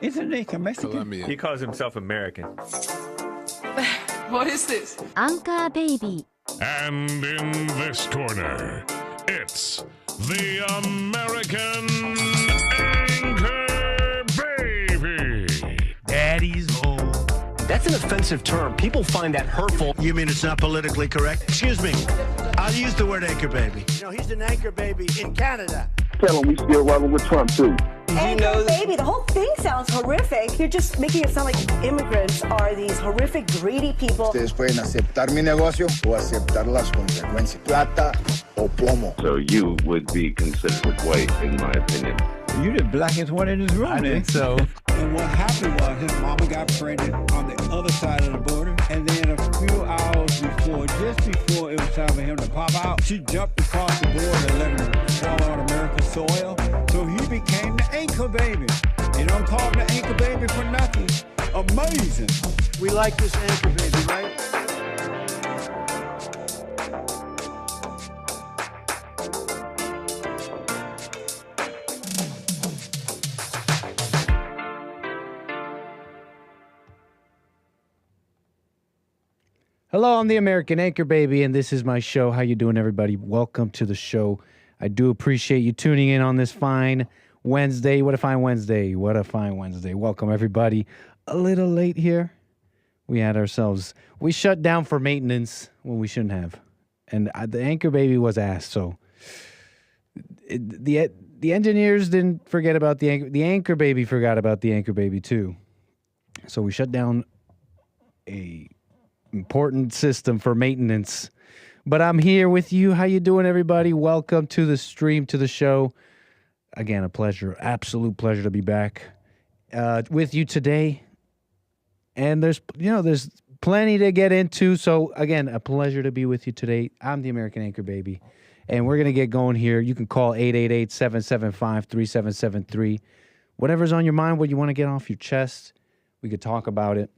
Isn't he Mexican? Colombian. He calls himself American. What is this? Anchor Baby. And in this corner, it's the American Anchor Baby. Daddy's home. That's an offensive term. People find that hurtful. You mean it's not politically correct? Excuse me. I'll use the word anchor baby. You know, he's an anchor baby in Canada. Tell him we still rolling with Trump, too. Anchor baby, the whole thing sounds horrific. You're just making it sound like immigrants are these horrific, greedy people. Ustedes pueden aceptar mi negocio o aceptar las consecuencias. Plata o plomo. So you would be considered white, in my opinion. You're the blackest one in this room. I think so. And what happened was his mama got pregnant on the other side of the border. And then a few hours before, just before it was time for him to pop out, she jumped across the border and let him fall on American soil. So he became the anchor baby. You don't call him the anchor baby for nothing. Amazing. We like this anchor baby, right? Hello, I'm the American Anchor Baby, and this is my show. How you doing, everybody? Welcome to the show. I do appreciate you tuning in on this fine Wednesday. What a fine Wednesday. What a fine Wednesday. Welcome, everybody. A little late here. We shut down for maintenance when we shouldn't have. And the Anchor Baby was asked, so the engineers didn't forget about the Anchor. The Anchor Baby forgot about the Anchor Baby, too. So we shut down a important system for maintenance. But I'm here with you. How you doing, everybody? Welcome to the stream, to the show. Again, a pleasure, absolute pleasure to be back with you today. And there's plenty to get into. So again, a pleasure to be with you today. I'm the American Anchor Baby, and we're gonna get going here. You can call 888-775-3773. Whatever's on your mind, what you want to get off your chest, we could talk about it.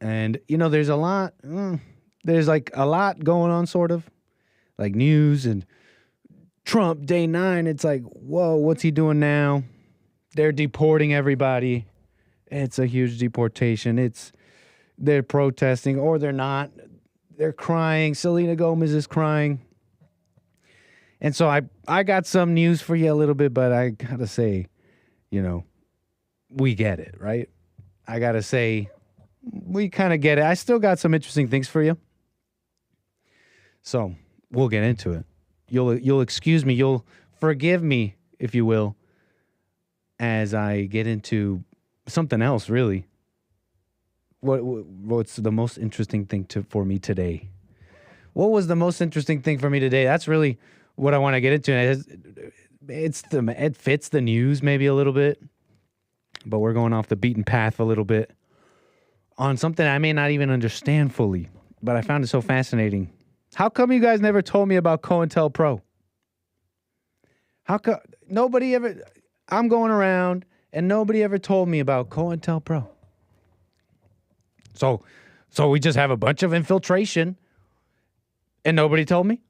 And, there's a lot going on, sort of, like news and Trump, day 9. It's like, whoa, what's he doing now? They're deporting everybody. It's a huge deportation. They're protesting, or they're not. They're crying. Selena Gomez is crying. And so I got some news for you a little bit, but I got to say, we get it, right? I got to say, we kind of get it. I still got some interesting things for you. So we'll get into it. You'll excuse me. You'll forgive me, if you will, as I get into something else, really. What's the most interesting thing for me today? What was the most interesting thing for me today? That's really what I want to get into. It fits the news maybe a little bit, but we're going off the beaten path a little bit on something I may not even understand fully, but I found it so fascinating. How come you guys never told me about COINTELPRO? How come nobody ever... I'm going around and nobody ever told me about COINTELPRO. So we just have a bunch of infiltration and nobody told me?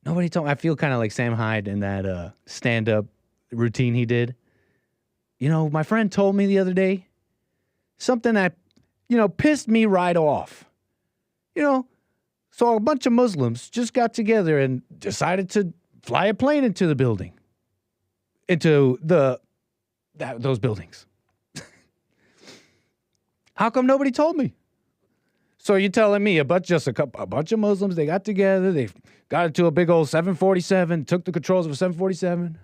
Nobody told me. I feel kind of like Sam Hyde in that stand-up routine he did. My friend told me the other day something that, pissed me right off. So a bunch of Muslims just got together and decided to fly a plane into the building, into those buildings. How come nobody told me? So you're telling me a bunch of Muslims, they got together, they got into a big old 747, took the controls of a 747.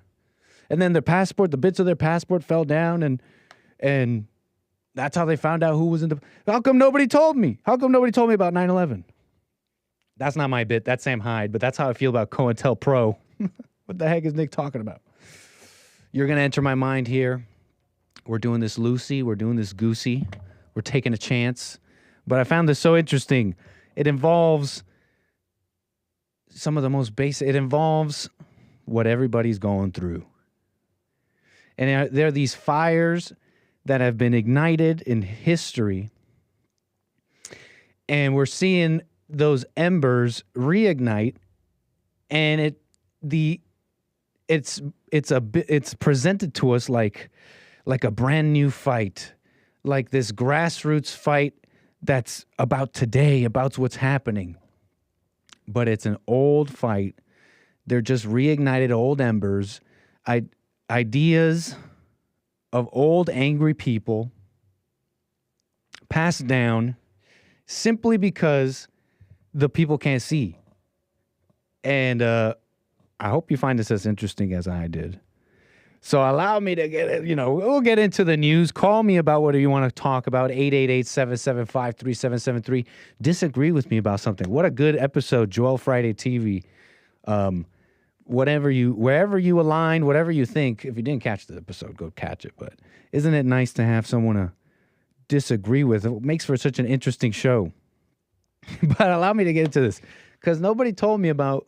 And then the bits of their passport fell down, and that's how they found out who was in the... How come nobody told me? How come nobody told me about 9/11? That's not my bit. That's Sam Hyde, but that's how I feel about COINTELPRO. What the heck is Nick talking about? You're going to enter my mind here. We're doing this loosey. We're doing this goosey. We're taking a chance. But I found this so interesting. It involves some of the most basic... It involves what everybody's going through. And there are these fires that have been ignited in history. And we're seeing those embers reignite. And it's it's presented to us like a brand new fight, like this grassroots fight that's about today, about what's happening. But it's an old fight. They're just reignited old embers, ideas of old angry people passed down simply because the people can't see. And I hope you find this as interesting as I did. So allow me to we'll get into the news. Call me about whatever you want to talk about. 888-775-3773. Disagree with me about something. What a good episode, Joel Friday TV. Wherever you align, whatever you think. If you didn't catch the episode, go catch it. But isn't it nice to have someone to disagree with? It makes for such an interesting show. But allow me to get into this, because nobody told me about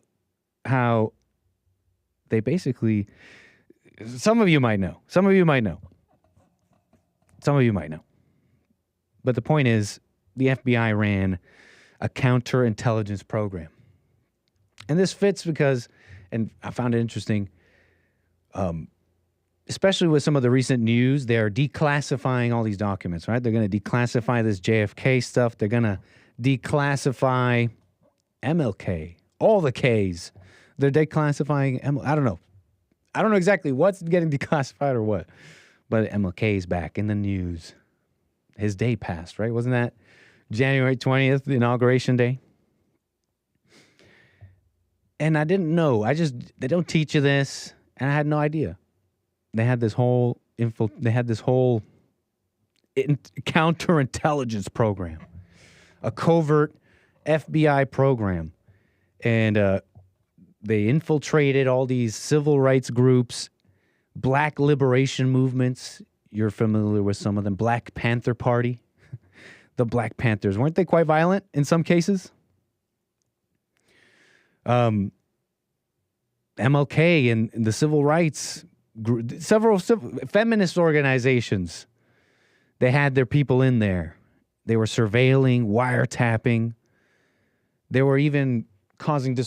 how they basically... Some of you might know. But the point is, the FBI ran a counterintelligence program. And this fits because, and I found it interesting, especially with some of the recent news, they're declassifying all these documents, right? They're going to declassify this JFK stuff. They're going to declassify MLK, all the Ks. They're declassifying I don't know exactly what's getting declassified or what, but MLK is back in the news. His day passed, right? Wasn't that January 20th, the inauguration day? And I didn't know. They don't teach you this, and I had no idea. They had this whole counterintelligence program, a covert FBI program, and they infiltrated all these civil rights groups, black liberation movements. You're familiar with some of them. Black Panther Party. The Black Panthers. Weren't they quite violent in some cases? MLK and the civil rights group, several feminist organizations, they had their people in there. They were surveilling, wiretapping. They were even causing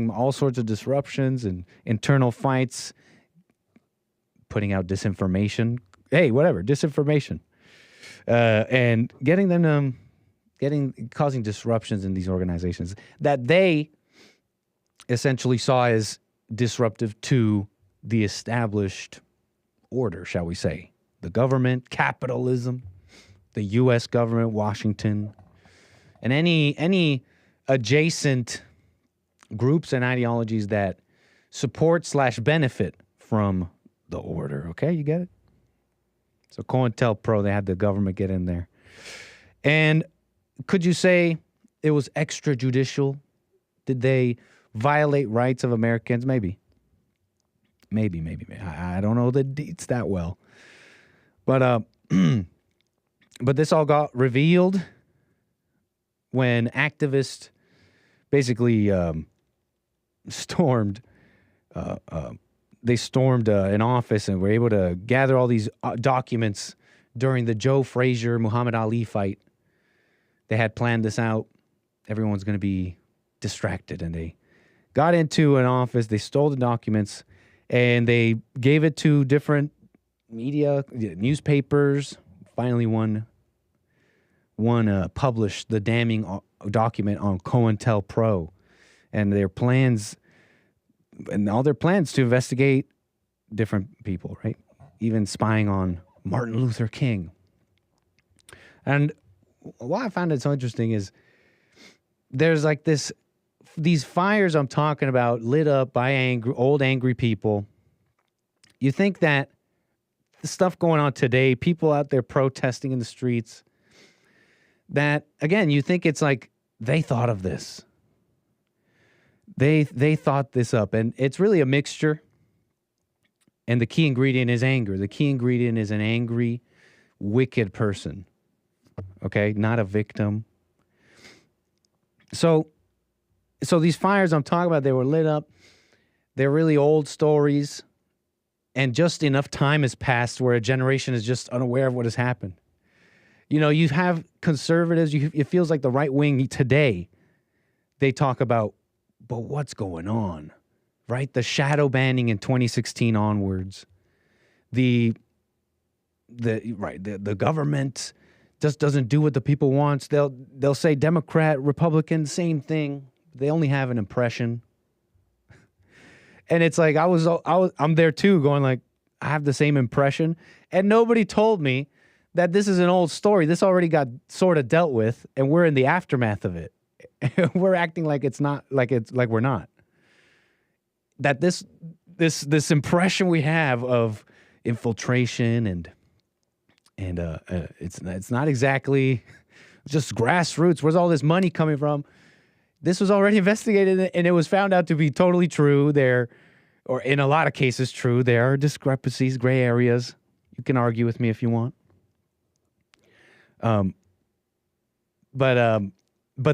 all sorts of disruptions and internal fights, putting out disinformation. Hey, whatever, disinformation. And causing disruptions in these organizations that they essentially saw as disruptive to the established order, shall we say. The government, capitalism, the U.S. government, Washington, and any adjacent groups and ideologies that support/benefit from the order. Okay, you get it? So COINTELPRO, they had the government get in there. And could you say it was extrajudicial? Did they violate rights of Americans? Maybe. I don't know the deets that well. But but this all got revealed when activists basically stormed an office and were able to gather all these documents during the Joe Frazier-Muhammad Ali fight. They had planned this out. Everyone's going to be distracted, and they got into an office. They stole the documents, and they gave it to different media, newspapers. Finally, one published the damning document on COINTELPRO, and all their plans to investigate different people, right? Even spying on Martin Luther King. And why I found it so interesting is there's like these fires I'm talking about lit up by old angry people. You think that the stuff going on today, people out there protesting in the streets, that, again, you think it's like they thought of this. They thought this up, and it's really a mixture. And the key ingredient is anger. The key ingredient is an angry, wicked person. Okay, not a victim. So these fires I'm talking about, they were lit up. They're really old stories, and just enough time has passed where a generation is just unaware of what has happened. You know, you have conservatives. It feels like the right wing today. They talk about, but what's going on? right? The shadow banning in 2016 onwards. The government just doesn't do what the people wants. They'll say Democrat, Republican, same thing. They only have an impression. And it's like I'm there too, going like, I have the same impression. And nobody told me that this is an old story. This already got sort of dealt with, and we're in the aftermath of it. We're acting like it's not, like we're not. That this impression we have of infiltration and it's not exactly just grassroots. Where's all this money coming from? This was already investigated, and it was found out to be totally true. Or in a lot of cases, true. There are discrepancies, gray areas. You can argue with me if you want. But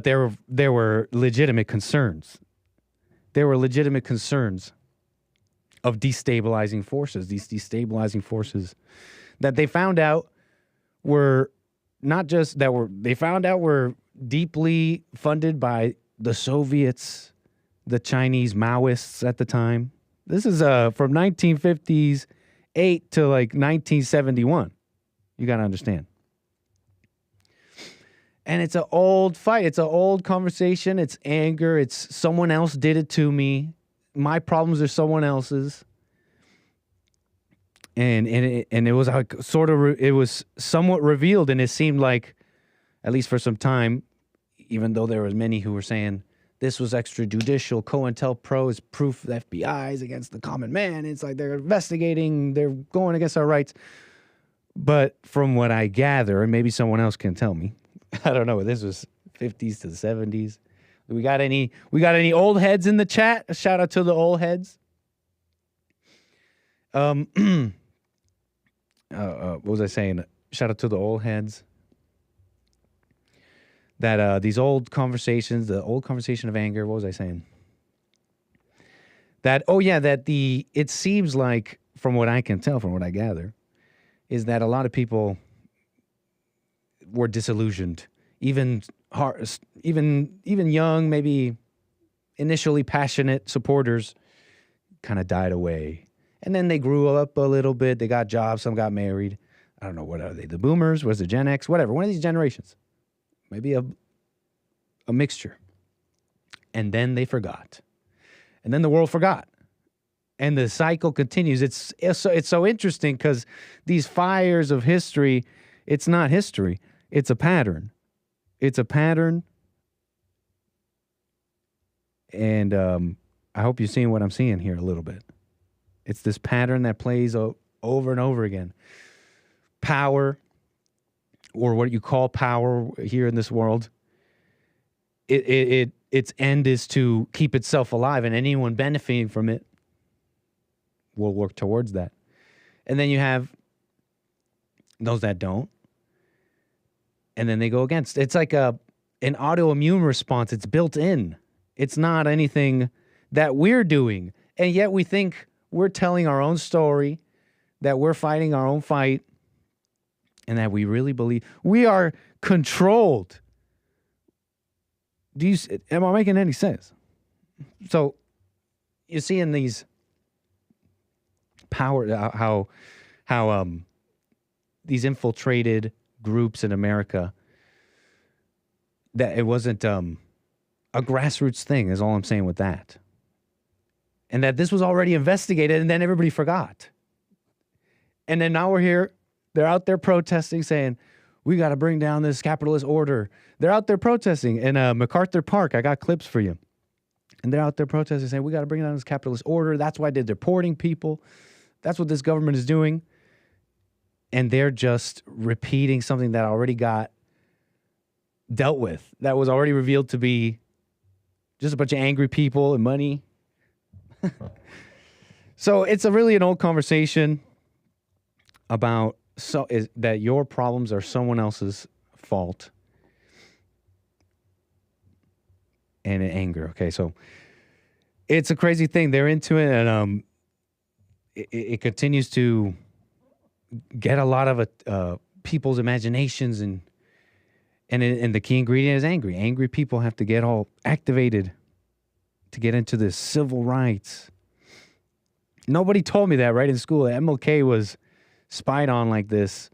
there were legitimate concerns. There were legitimate concerns of destabilizing forces. These destabilizing forces that they found out were not just that they found out were deeply funded by the Soviets, the Chinese Maoists at the time. This is from 1958 to like 1971. You got to understand. And it's an old fight. It's an old conversation. It's anger. It's someone else did it to me. My problems are someone else's. And it was like it was somewhat revealed, and it seemed like, at least for some time, even though there was many who were saying this was extrajudicial, COINTELPRO is proof the FBI is against the common man. It's like they're investigating, they're going against our rights. But from what I gather, and maybe someone else can tell me, I don't know, this was 50s to the 70s. We got any old heads in the chat? A shout out to the old heads. What was I saying? Shout out to the old heads. That these old conversations, the old conversation of anger, what was I saying? It seems like, from what I can tell, from what I gather, is that a lot of people were disillusioned, even young, maybe initially passionate supporters kind of died away. And then they grew up a little bit. They got jobs. Some got married. I don't know. What are they? The boomers? Was it Gen X? Whatever. One of these generations. Maybe a mixture. And then they forgot. And then the world forgot. And the cycle continues. It's so interesting because these fires of history, it's not history. It's a pattern. It's a pattern. And I hope you're seeing what I'm seeing here a little bit. It's this pattern that plays over and over again. Power, or what you call power here in this world, its end is to keep itself alive, and anyone benefiting from it will work towards that. And then you have those that don't, and then they go against. It's like an autoimmune response. It's built in. It's not anything that we're doing, and yet we think we're telling our own story, that we're fighting our own fight, and that we really believe we are controlled. Am I making any sense? So you see in these power, how these infiltrated groups in America, that it wasn't a grassroots thing is all I'm saying with that. And that this was already investigated, and then everybody forgot. And then now we're here. They're out there protesting, saying, we got to bring down this capitalist order. They're out there protesting in MacArthur Park. I got clips for you. And they're out there protesting, saying, we got to bring down this capitalist order. That's why they're deporting people. That's what this government is doing. And they're just repeating something that already got dealt with, that was already revealed to be just a bunch of angry people and money. So it's really an old conversation about that your problems are someone else's fault and anger. Okay, so it's a crazy thing. They're into it, and it continues to get a lot of people's imaginations, and the key ingredient is angry. Angry people have to get all activated to get into this civil rights, Nobody told me that right in school. MLK was spied on like this,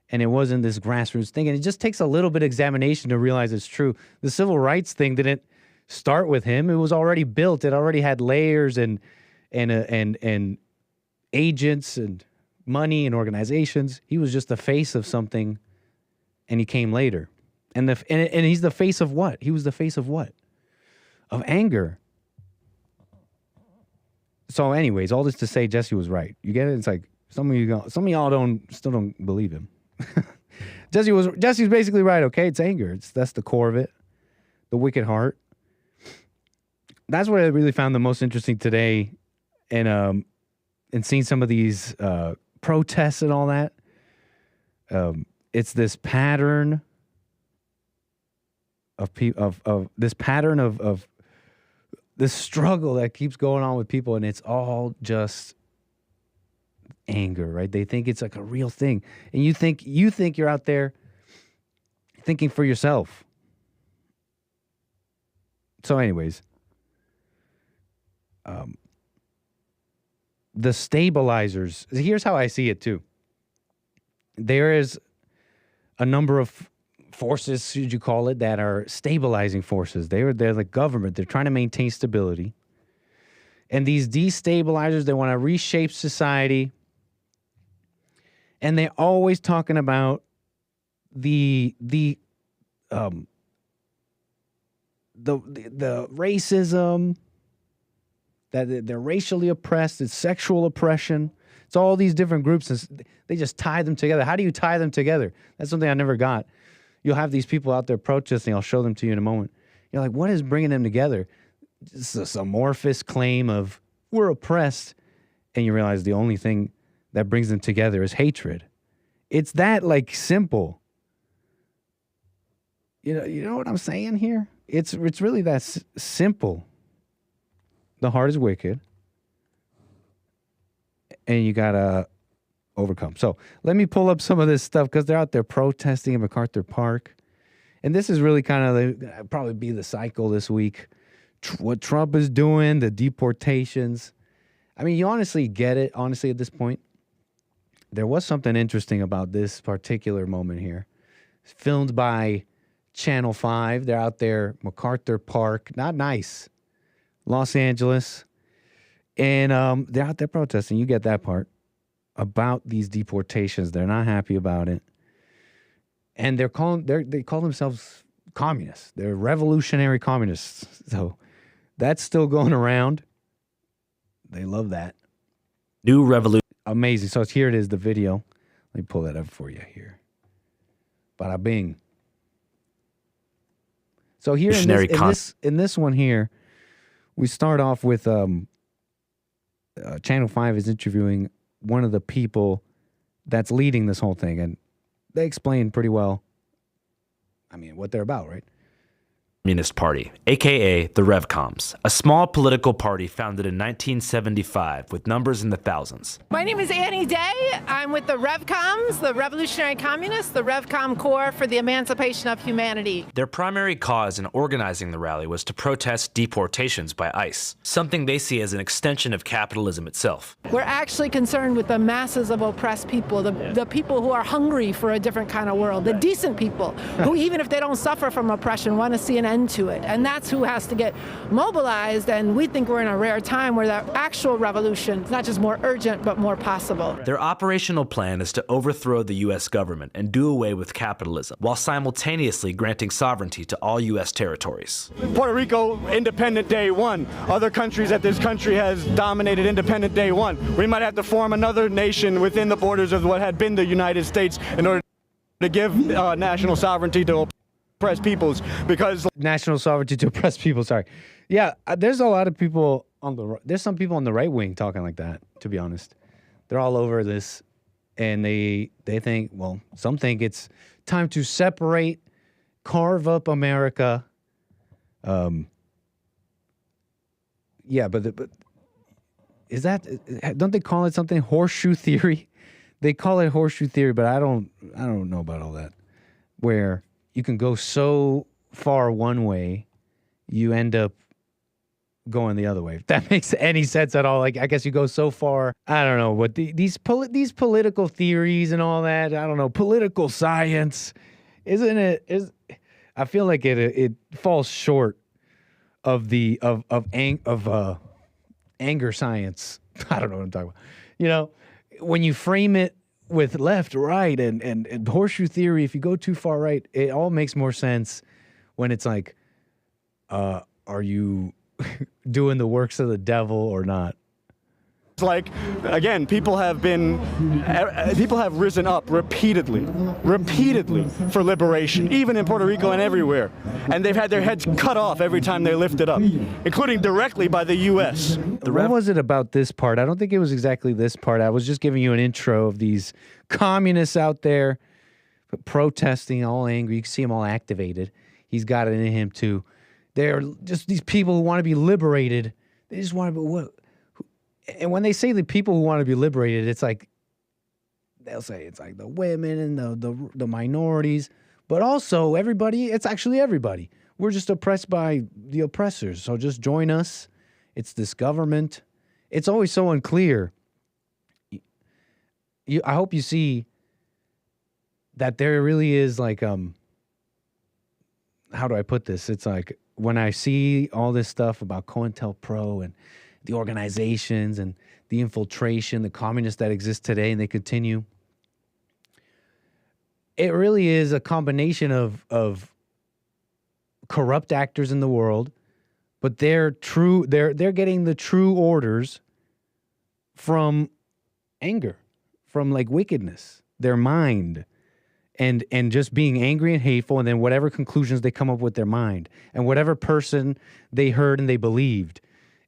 and it wasn't this grassroots thing. And it just takes a little bit of examination to realize it's true. The civil rights thing didn't start with him. It was already built. It already had layers and agents and money and organizations. He was just the face of something, and he came later. And he's the face of what? He was the face of what? Of anger. So, anyways, all this to say, Jesse was right. You get it? It's like some of y'all still don't believe him. Jesse's basically right. Okay, it's anger. That's the core of it. The wicked heart. That's what I really found the most interesting today, and seeing some of these protests and all that. It's this pattern of this struggle that keeps going on with people, and it's all just anger, right? They think it's like a real thing, and you think you're out there thinking for yourself. So, anyways, the stabilizers. Here's how I see it too. There is a number of forces, should you call it, that are stabilizing forces. They're the government. They're trying to maintain stability. And these destabilizers, they want to reshape society. And they're always talking about the racism, that they're racially oppressed, it's sexual oppression. It's all these different groups. And they just tie them together. How do you tie them together? That's something I never got. You'll have these people out there protesting. I'll show them to you in a moment. You're like, what is bringing them together? It's this amorphous claim of we're oppressed. And you realize the only thing that brings them together is hatred. It's that like simple. You know what I'm saying here? It's really that simple. The heart is wicked. And you got to overcome. So let me pull up some of this stuff because they're out there protesting in MacArthur Park. And this is really kind of probably be the cycle this week. What Trump is doing, the deportations. I mean, you honestly get it, honestly, at this point. There was something interesting about this particular moment here. It's filmed by Channel 5. They're out there, MacArthur Park. Not nice. Los Angeles. And they're out there protesting. You get that part. About these deportations. They're not happy about it. And they call themselves communists. They're revolutionary communists. So that's still going around. They love that. New revolution. Amazing. So here it is, the video. Let me pull that up for you here. Bada bing. So here in this one here, we start off with Channel 5 is interviewing one of the people that's leading this whole thing, and they explain pretty well, I mean, what they're about, right? Communist Party, aka the Revcoms, a small political party founded in 1975 with numbers in the thousands. My name is Annie Day. I'm with the Revcoms, the Revolutionary Communists, the Revcom Corps for the Emancipation of Humanity. Their primary cause in organizing the rally was to protest deportations by ICE, something they see as an extension of capitalism itself. We're actually concerned with the masses of oppressed people, the people who are hungry for a different kind of world, the decent people who, even if they don't suffer from oppression, want to see an end to it. And that's who has to get mobilized. And we think we're in a rare time where that actual revolution is not just more urgent, but more possible. Their operational plan is to overthrow the U.S. government and do away with capitalism, while simultaneously granting sovereignty to all U.S. territories. Puerto Rico, independent day one. Other countries that this country has dominated independent day one. We might have to form another nation within the borders of what had been the United States in order to give national sovereignty to oppressed peoples, because national sovereignty to oppressed people. Sorry. Yeah, there's a lot of people there's some people on the right wing talking like that, to be honest. They're all over this, and they think, well, some think it's time to separate, carve up America. Yeah, but is that, don't they call it something, horseshoe theory? They call it horseshoe theory, but I don't know about all that. Where you can go so far one way, you end up going the other way. If that makes any sense at all. Like, I guess you go so far. I don't know what these political theories and all that. I don't know, political science, isn't it? I feel like it falls short of anger science. I don't know what I'm talking about. You know, when you frame it with left, right, and horseshoe theory, if you go too far right, it all makes more sense when it's like, are you doing the works of the devil or not? It's like, again, people have risen up repeatedly for liberation, even in Puerto Rico and everywhere. And they've had their heads cut off every time they lifted up, including directly by the U.S. What was it about this part? I don't think it was exactly this part. I was just giving you an intro of these communists out there protesting, all angry. You can see them all activated. He's got it in him too. They're just these people who want to be liberated. They just want to be what? And when they say the people who want to be liberated, it's like they'll say it's like the women and the minorities, but also everybody. It's actually everybody. We're just oppressed by the oppressors. So just join us. It's this government. It's always so unclear. I hope you see that there really is like how do I put this? It's like when I see all this stuff about COINTELPRO and the organizations and the infiltration, the communists that exist today, and they continue. It really is a combination of corrupt actors in the world, but they're getting the true orders from anger, from like wickedness, their mind, and just being angry and hateful, and then whatever conclusions they come up with their mind, and whatever person they heard and they believed.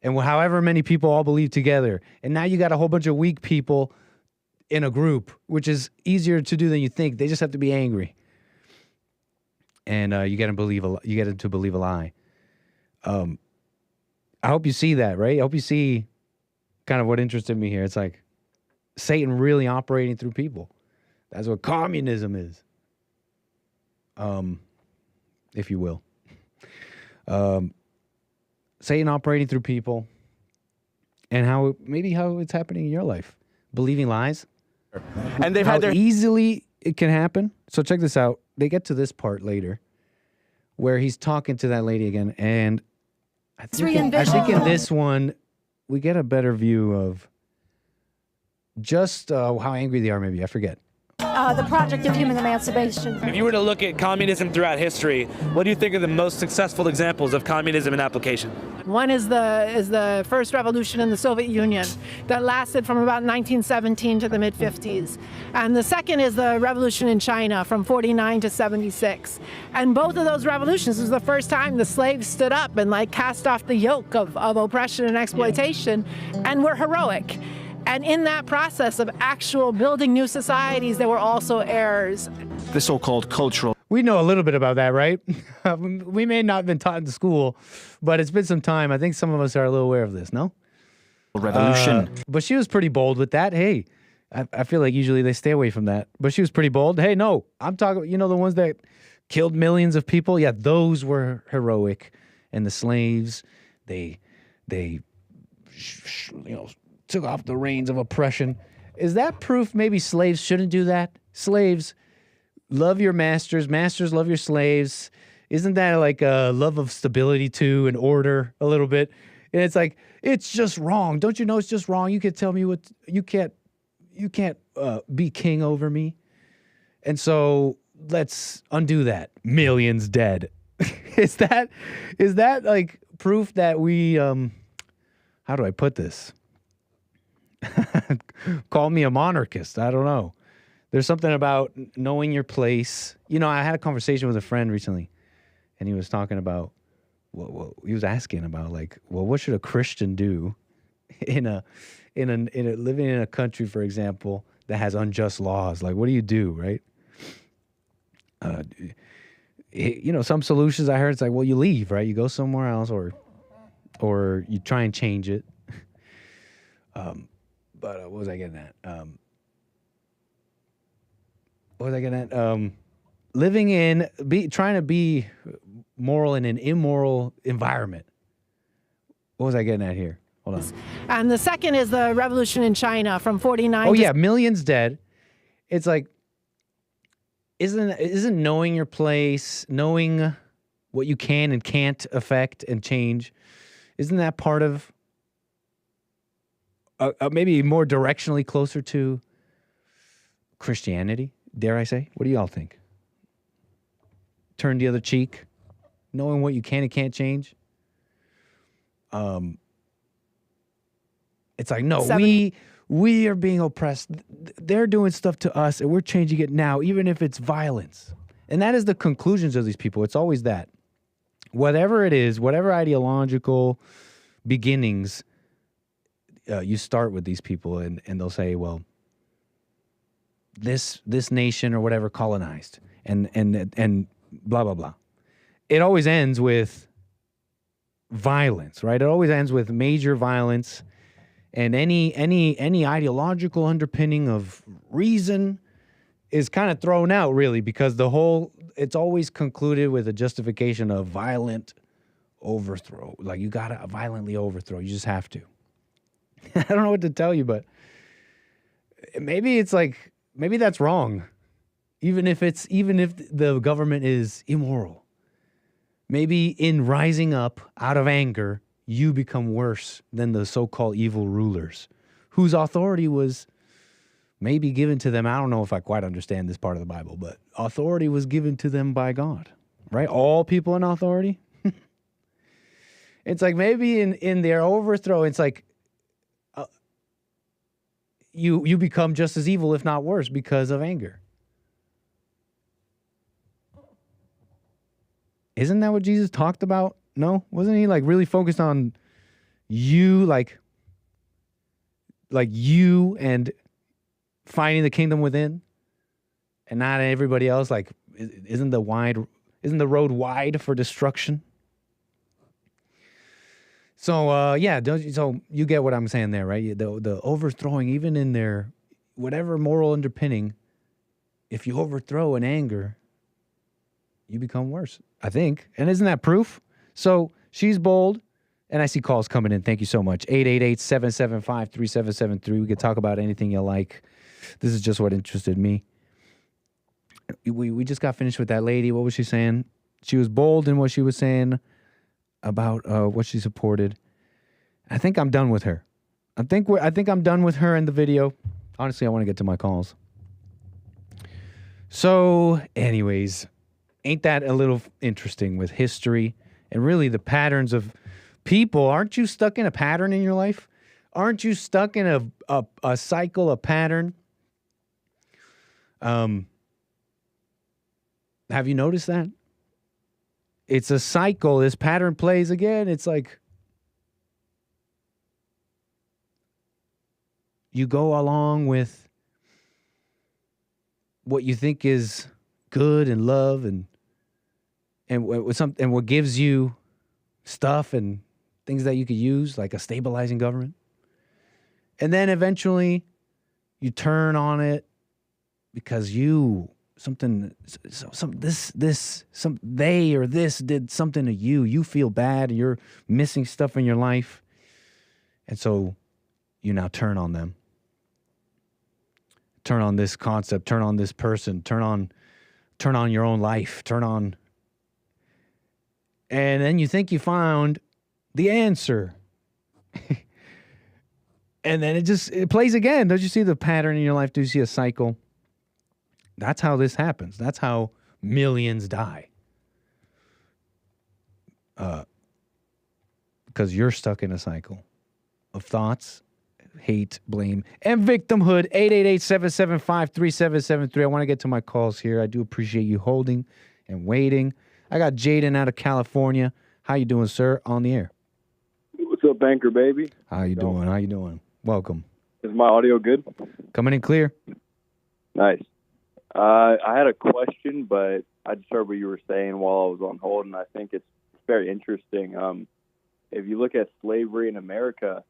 And however many people all believe together. And now you got a whole bunch of weak people in a group, which is easier to do than you think. They just have to be angry. And you get them to believe a lie. I hope you see that, right? I hope you see kind of what interested me here. It's like Satan really operating through people. That's what communism is. If you will. Satan operating through people, and how it's happening in your life. Believing lies. And they've had their easily it can happen. So check this out. They get to this part later where he's talking to that lady again, and I think in this one we get a better view of just how angry they are, maybe. I forget. The project of human emancipation. If you were to look at communism throughout history, what do you think are the most successful examples of communism in application? One is the first revolution in the Soviet Union that lasted from about 1917 to the mid-50s. And the second is the revolution in China from 49 to 76. And both of those revolutions was the first time the slaves stood up and like cast off the yoke of oppression and exploitation and were heroic. And in that process of actual building new societies, there were also errors. The so-called cultural. We know a little bit about that, right? We may not have been taught in school, but it's been some time. I think some of us are a little aware of this, no? Revolution. But she was pretty bold with that. Hey, I feel like usually they stay away from that. But she was pretty bold. Hey, no, I'm talking, the ones that killed millions of people? Yeah, those were heroic. And the slaves, they took off the reins of oppression. Is that proof maybe slaves shouldn't do that? Slaves, love your masters. Masters, love your slaves. Isn't that like a love of stability too and order a little bit? And it's like, it's just wrong. Don't you know it's just wrong? You can tell me what, you can't be king over me. And so let's undo that. Millions dead. Is that like proof that we, how do I put this? Call me a monarchist. I don't know. There's something about knowing your place. I had a conversation with a friend recently, and he was talking about, he was asking about what should a Christian do in a living in a country, for example, that has unjust laws? Like, what do you do, right? Some solutions I heard, it's like, well, you leave, right? You go somewhere else, or you try and change it. But what was I getting at? Trying to be moral in an immoral environment. What was I getting at here? Hold on. And the second is the revolution in China from 49. Oh yeah, millions dead. It's like, isn't knowing your place, knowing what you can and can't affect and change, isn't that part of maybe more directionally closer to Christianity? Dare I say? What do y'all think? Turn the other cheek, knowing what you can and can't change. It's like, no, we are being oppressed. They're doing stuff to us, and we're changing it now, even if it's violence. And that is the conclusions of these people. It's always that. Whatever it is, whatever ideological beginnings, you start with these people, and they'll say, well, this nation or whatever colonized, and blah, blah, blah. It always ends with violence, right? It always ends with major violence. And any ideological underpinning of reason is kind of thrown out, really, because it's always concluded with a justification of violent overthrow. Like, you gotta violently overthrow. You just have to. I don't know what to tell you, but maybe that's wrong. Even if the government is immoral. Maybe in rising up out of anger, you become worse than the so-called evil rulers whose authority was maybe given to them. I don't know if I quite understand this part of the Bible, but authority was given to them by God, right? All people in authority. It's like maybe in their overthrow, it's like you become just as evil, if not worse, because of anger. Isn't that what Jesus talked about? No? Wasn't he like really focused on you, like you and finding the kingdom within and not everybody else? Like, isn't the road wide for destruction? So, so you get what I'm saying there, right? The overthrowing, even in their whatever moral underpinning, if you overthrow in anger, you become worse, I think. And isn't that proof? So she's bold, and I see calls coming in. Thank you so much. 888-775-3773. We could talk about anything you like. This is just what interested me. We just got finished with that lady. What was she saying? She was bold in what she was saying about what she supported. I think I'm done with her. I think I'm done with her in the video. Honestly, I want to get to my calls. So, anyways, ain't that a little interesting with history and really the patterns of people? Aren't you stuck in a pattern in your life? Aren't you stuck in a cycle, a pattern? Have you noticed that? It's a cycle. This pattern plays again. It's like you go along with what you think is good and love and what gives you stuff and things that you could use, like a stabilizing government. And then eventually you turn on it because they or this did something to you. You feel bad and you're missing stuff in your life. And so you now turn on them. Turn on this concept, turn on this person, turn on your own life, and then you think you found the answer. And then it plays again. Don't you see the pattern in your life? Do you see a cycle? That's how this happens. That's how millions die. Because you're stuck in a cycle of thoughts, hate, blame, and victimhood. 888-775-3773. I want to get to my calls here. I do appreciate you holding and waiting. I got Jaden out of California. How you doing, sir? On the air. What's up, banker baby? How you doing? Welcome. Is my audio good? Coming in clear. Nice. I had a question, but I just heard what you were saying while I was on hold, and I think it's very interesting. If you look at slavery in America,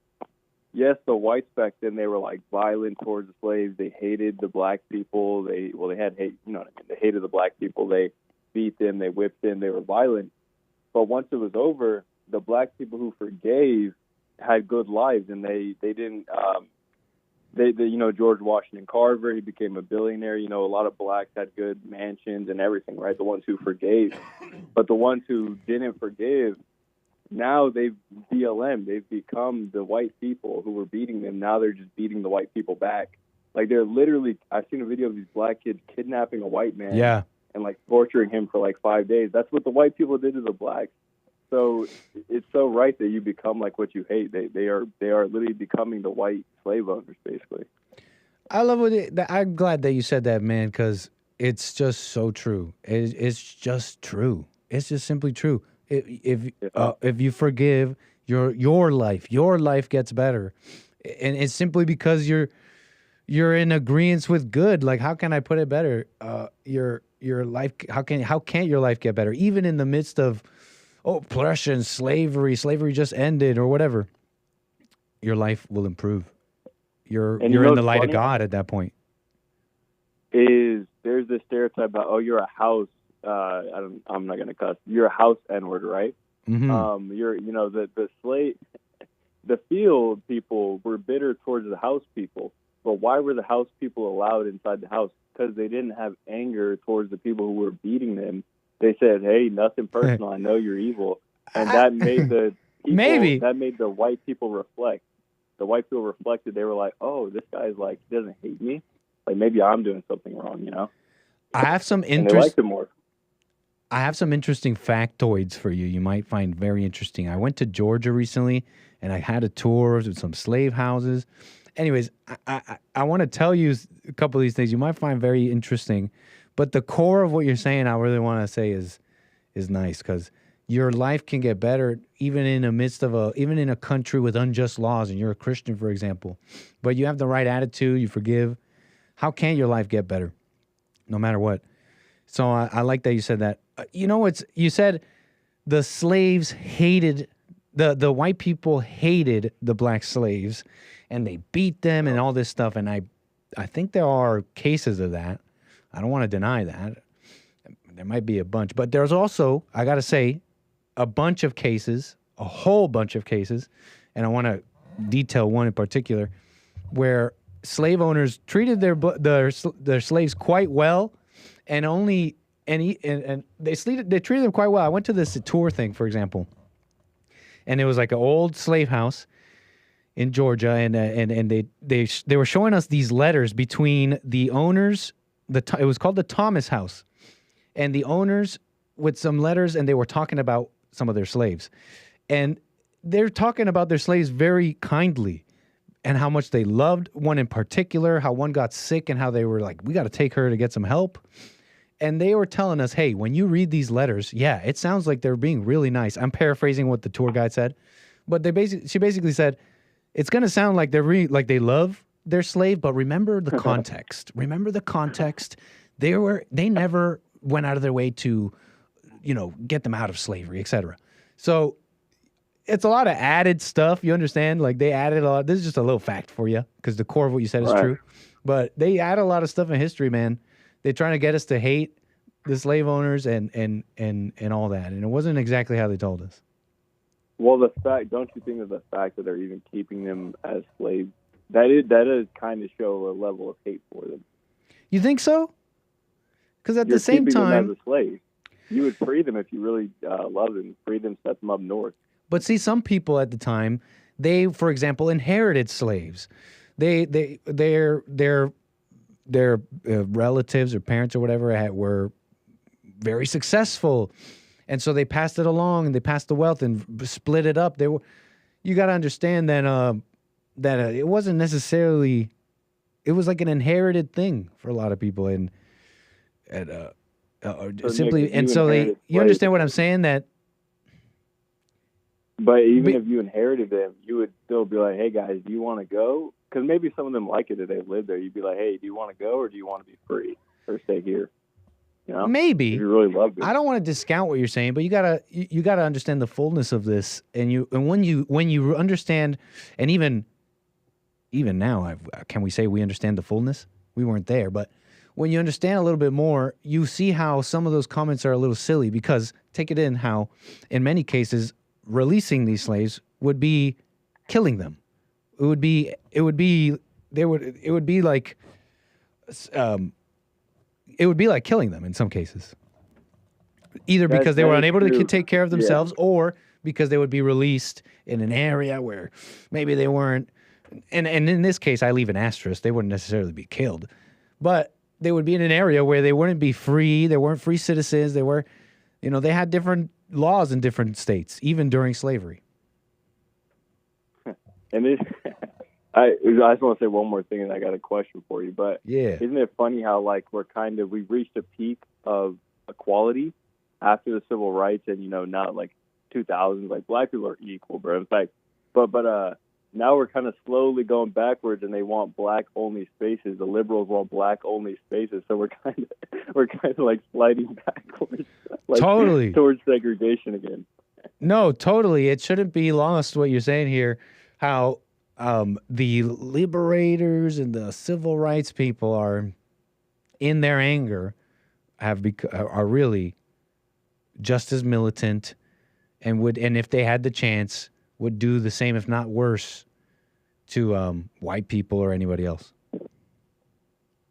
yes, the whites back then, they were like violent towards the slaves. They hated the black people. They had hate, you know what I mean? They hated the black people. They beat them. They whipped them. They were violent. But once it was over, the black people who forgave had good lives, and they didn't. George Washington Carver, he became a billionaire. A lot of blacks had good mansions and everything, right? The ones who forgave, but the ones who didn't forgive, now they've BLM. They've become the white people who were beating them. Now they're just beating the white people back. Like, they're literally, I've seen a video of these black kids kidnapping a white man. Yeah. And like torturing him for like 5 days. That's what the white people did to the blacks. So it's so right that you become like what you hate. They are literally becoming the white slave owners, basically. I love I'm glad that you said that, man, because it's just so true. It's just true. It's just simply true. If you forgive, your life gets better, and it's simply because you're in agreement with good. Like, how can I put it better? Your life. How can't your life get better? Even in the midst of oppression, slavery just ended, or whatever, your life will improve. You're in the light of God at that point. There's this stereotype about, you're a house. I'm not gonna cuss. You're a house N-word, right? Mm-hmm. The field people were bitter towards the house people. But why were the house people allowed inside the house? Because they didn't have anger towards the people who were beating them. They said, "Hey, nothing personal. I know you're evil," and that made the white people reflect. The white people reflected. They were like, "Oh, this guy's like, he doesn't hate me. Like, maybe I'm doing something wrong." I have some And they liked it more. I have some interesting factoids for you. You might find very interesting. I went to Georgia recently, and I had a tour with some slave houses. Anyways, I want to tell you a couple of these things you might find very interesting, but the core of what you're saying, I really want to say is nice, because your life can get better even in the midst of even in a country with unjust laws, and you're a Christian, for example, but you have the right attitude, you forgive. How can your life get better, no matter what? So I like that you said that. You said the slaves hated the white people hated the black slaves, and they beat them and all this stuff. And I think there are cases of that. I don't want to deny that. There might be a bunch. But there's also, I got to say, a bunch of cases, a whole bunch of cases, and I want to detail one in particular, where slave owners treated their slaves quite well, and they treated them quite well. I went to this tour thing, for example, and it was like an old slave house in Georgia, and they were showing us these letters between the owners. It was called the Thomas House, and the owners with some letters, and they were talking about some of their slaves, and they're talking about their slaves very kindly, and how much they loved one in particular, how one got sick, and how they were like, we got to take her to get some help. And they were telling us, hey, when you read these letters, yeah, it sounds like they're being really nice. I'm paraphrasing what the tour guide said, but she basically said, it's going to sound like they love their slave, but remember the context. Remember the context. They never went out of their way to, get them out of slavery, etc. So it's a lot of added stuff. You understand? Like, they added a lot. This is just a little fact for you, because the core of what you said is true. But they add a lot of stuff in history, man. They're trying to get us to hate the slave owners and all that. And it wasn't exactly how they told us. Well, don't you think that the fact that they're even keeping them as slaves, that does kind of show a level of hate for them. You think so? Because at the same time, them as a slave, you would free them if you really love them. Free them, set them up north. But see, some people at the time, they, for example, inherited slaves. Their relatives or parents or whatever were very successful, and so they passed it along, and they passed the wealth and split it up. You got to understand that it wasn't necessarily. It was like an inherited thing for a lot of people, and simply, and so you understand what I'm saying? That. But even if you inherited them, you would still be like, hey, guys, do you want to go? Because maybe some of them like it if they live there. You'd be like, hey, do you want to go, or do you want to be free or stay here? Maybe. If you really love it. I don't want to discount what you're saying, but you gotta understand the fullness of this. And when you understand, and even now, can we say we understand the fullness? We weren't there, but when you understand a little bit more, you see how some of those comments are a little silly, because take it in how, in many cases, releasing these slaves would be killing them. It would be like killing them in some cases. Either because they were unable to take care of themselves, or because they would be released in an area where maybe they weren't. And in this case, I leave an asterisk. They wouldn't necessarily be killed, but they would be in an area where they wouldn't be free. They weren't free citizens. They were, they had different laws in different states, even during slavery. And I just want to say one more thing, and I got a question for you. But isn't it funny how we've reached a peak of equality after the civil rights, and now 2000s, like black people are equal, bro. In fact, but now we're kind of slowly going backwards, and they want black only spaces. The liberals want black only spaces, so we're kind of like sliding backwards, totally towards segregation again. No, totally. It shouldn't be lost what you're saying here. How the liberators and the civil rights people are, in their anger, are really just as militant, and if they had the chance, would do the same, if not worse, to white people or anybody else.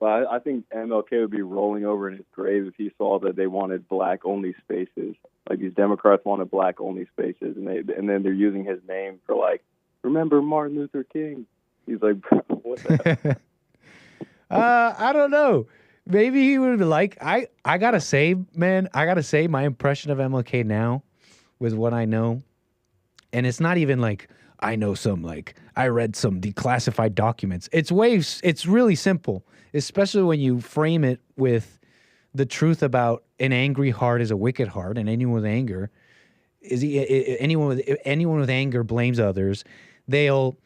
Well, I think MLK would be rolling over in his grave if he saw that they wanted black-only spaces. Like, these Democrats wanted black-only spaces, and then they're using his name for, remember Martin Luther King? He's like, what the hell? I don't know. Maybe he would be like, I gotta say, man, my impression of MLK now, with what I know, and it's not even I know I read some declassified documents. It's really simple, especially when you frame it with the truth about an angry heart is a wicked heart, and anyone with anger anyone with anger blames others. They'll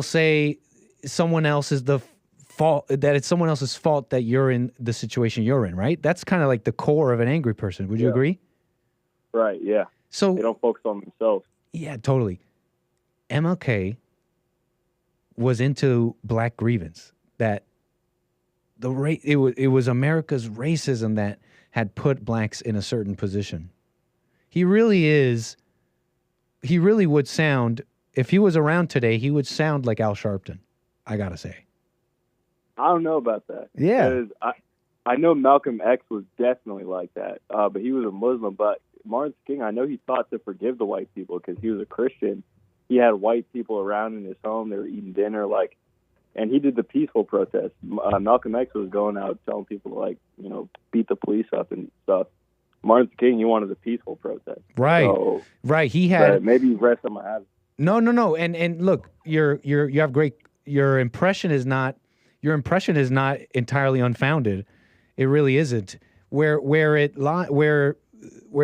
say someone else is the fault, that it's someone else's fault that you're in the situation you're in, right? That's kind of like the core of an angry person. Would you agree? Right, yeah. So they don't focus on themselves. Yeah, totally. MLK was into black grievance, that it was America's racism that had put blacks in a certain position. He really would sound, if he was around today, he would sound like Al Sharpton, I gotta say. I don't know about that. Yeah. Because I know Malcolm X was definitely like that, but he was a Muslim. But Martin Luther King, I know he taught to forgive the white people because he was a Christian. He had white people around in his home. They were eating dinner, and he did the peaceful protest. Malcolm X was going out telling people to, beat the police up and stuff. Martin Luther King, he wanted a peaceful protest. Right, so, right. He had maybe rest on my ass. No. And look, you have great. Your impression is not entirely unfounded. It really isn't. Where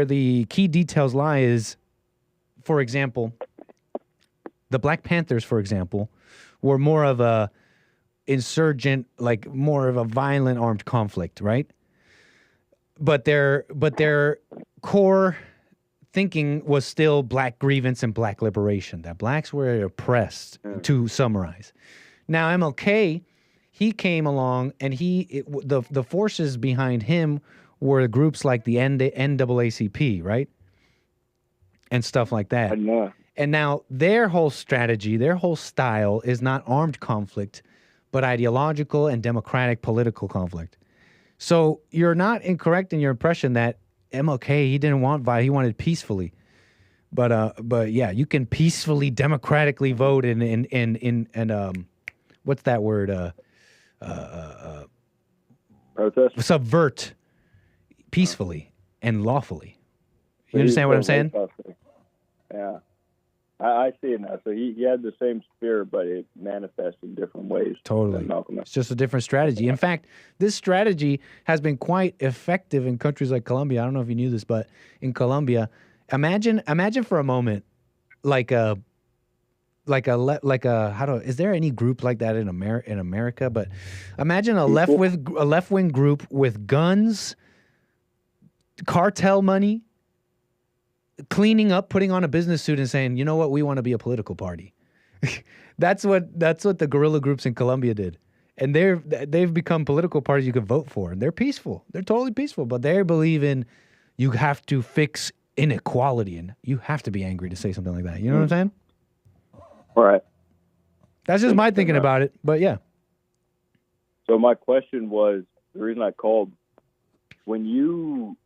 the key details lie is, for example, the Black Panthers, for example, were more of a insurgent, more of a violent armed conflict, right? But their core thinking was still black grievance and black liberation, that blacks were oppressed, to summarize. Now, MLK, he came along, and the forces behind him were groups like the NAACP, right? And stuff like that. I know. And now their whole strategy, their whole style is not armed conflict, but ideological and democratic political conflict. So you're not incorrect in your impression that MLK, he didn't want violence, he wanted peacefully. But yeah, you can peacefully, democratically vote and what's that word? Protest? Subvert peacefully and lawfully. You understand what I'm saying? Yeah. I see it now. So he had the same spirit, but it manifests in different ways. Totally. It's just a different strategy. In fact, this strategy has been quite effective in countries like Colombia. I don't know if you knew this, but in Colombia, imagine for a moment, is there any group like that in America? But imagine a left-wing group with guns, cartel money, cleaning up, putting on a business suit and saying, you know what, we want to be a political party. That's what the guerrilla groups in Colombia did. And they've become political parties you can vote for. And they're peaceful. They're totally peaceful. But they believe in you have to fix inequality, and you have to be angry to say something like that. You know what I'm saying? All right. That's just my thinking about it. But yeah. So my question was, the reason I called, when you,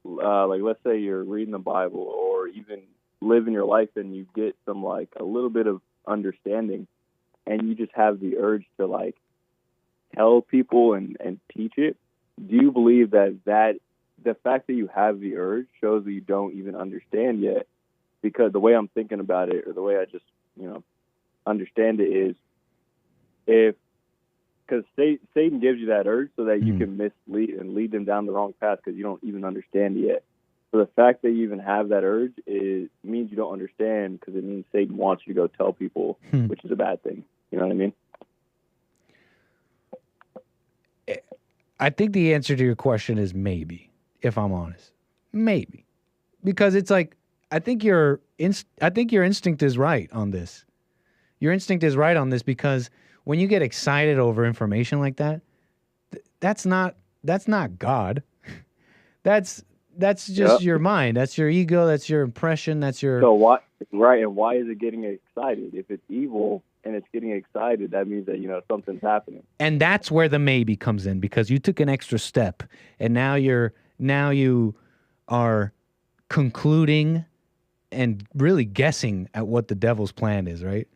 like, let's say you're reading the Bible or even living your life and you get some, like, a little bit of understanding and you just have the urge to, like, tell people and teach it, do you believe that the fact that you have the urge shows that you don't even understand yet? Because the way I'm thinking about it, or the way I just, understand it is, because Satan gives you that urge so that you can mislead and lead them down the wrong path because you don't even understand yet. So the fact that you even have that urge means you don't understand, because it means Satan wants you to go tell people, which is a bad thing. You know what I mean? I think the answer to your question is maybe, if I'm honest. Maybe. Because it's like, I think your instinct is right on this. Your instinct is right on this, because when you get excited over information like that, that's not God. That's just your mind. That's your ego. That's your impression. That's your... So why, right, and why is it getting excited? If it's evil and it's getting excited, that means that, something's happening. And that's where the maybe comes in, because you took an extra step, and now you are concluding and really guessing at what the devil's plan is, right?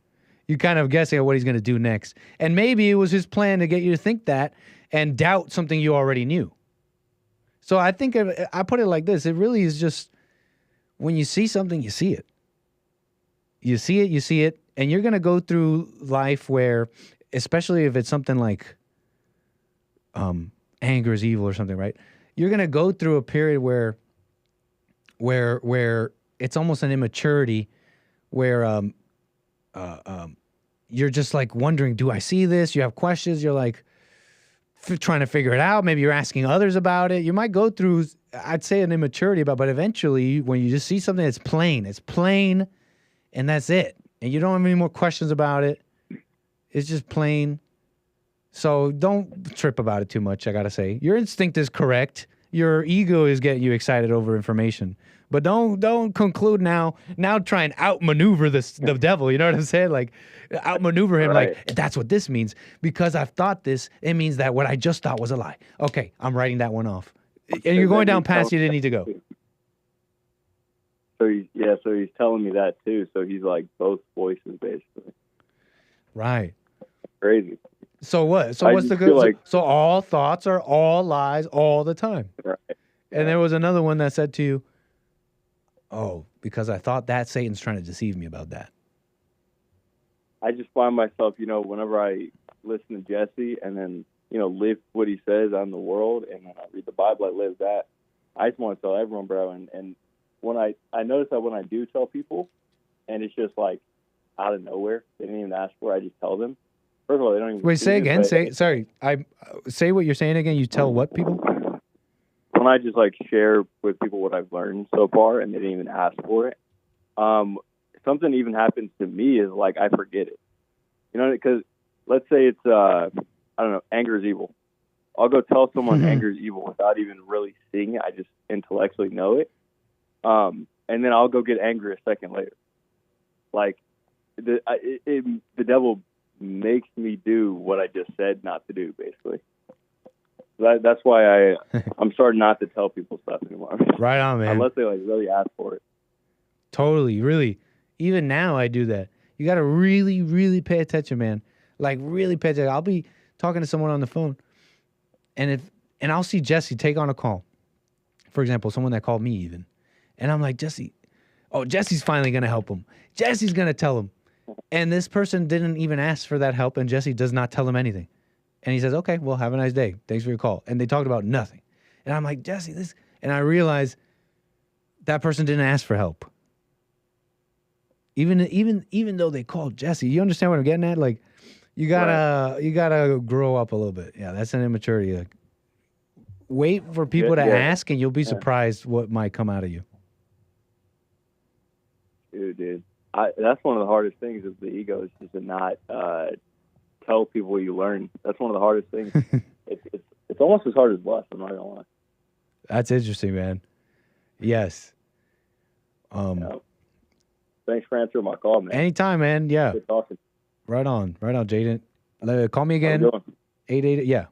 You're kind of guessing at what he's going to do next. And maybe it was his plan to get you to think that and doubt something you already knew. So I think I put it like this. It really is just, when you see something, you see it. You see it, and you're going to go through life where, especially if it's something like anger is evil or something, right? You're going to go through a period where it's almost an immaturity, where you're just like wondering, do I see this? You have questions. You're like trying to figure it out. Maybe you're asking others about it. You might go through, I'd say, an immaturity about, but eventually when you just see something that's plain, it's plain, and that's it. And you don't have any more questions about it. It's just plain. So don't trip about it too much, I gotta say. Your instinct is correct. Your ego is getting you excited over information. But don't conclude now try and outmaneuver the devil. You know what I'm saying? Like, outmaneuver him. Right. Like, that's what this means. Because I've thought this, it means that what I just thought was a lie. Okay, I'm writing that one off. And you're going down paths you didn't need to go. So he's telling me that too. So he's like both voices, basically. Right. Crazy. So what? So what's the good? So all thoughts are all lies all the time. Right. And there was another one that said to you, oh, because I thought that Satan's trying to deceive me about that. I just find myself, whenever I listen to Jesse and then, live what he says on the world, and then I read the Bible, I live that. I just want to tell everyone, bro. And when I notice that when I do tell people, and it's just like out of nowhere, they didn't even ask for it, I just tell them. First of all, they don't even... Wait, say again. Say what you're saying again. You tell what people? When I just share with people what I've learned so far, and they didn't even ask for it, something even happens to me is I forget it. Because let's say it's I don't know, anger is evil. I'll go tell someone anger is evil without even really seeing it. I just intellectually know it, and then I'll go get angry a second later. The devil makes me do what I just said not to do, basically. That's why I'm starting not to tell people stuff anymore. Right on, man. Unless they really ask for it. Totally, really. Even now I do that. You got to really, really pay attention, man. Really pay attention. I'll be talking to someone on the phone, and I'll see Jesse take on a call. For example, someone that called me even. And I'm like, Jesse's finally going to help him. Jesse's going to tell him. And this person didn't even ask for that help, and Jesse does not tell him anything. And he says, okay, well, have a nice day. Thanks for your call. And they talked about nothing. And I'm like, Jesse, this... And I realize that person didn't ask for help. Even though they called Jesse. You understand what I'm getting at? You gotta grow up a little bit. Yeah, that's an immaturity. Wait for people to ask, and you'll be surprised what might come out of you. Dude. That's one of the hardest things of the ego, is just to not tell people what you learn. That's one of the hardest things. It's almost as hard as lust, I'm not gonna lie. That's interesting, man. Yes. Thanks for answering my call, man. Anytime, man. Yeah. Good talking. Right on, Jaden. Call me again. How you doing? 88. Yeah.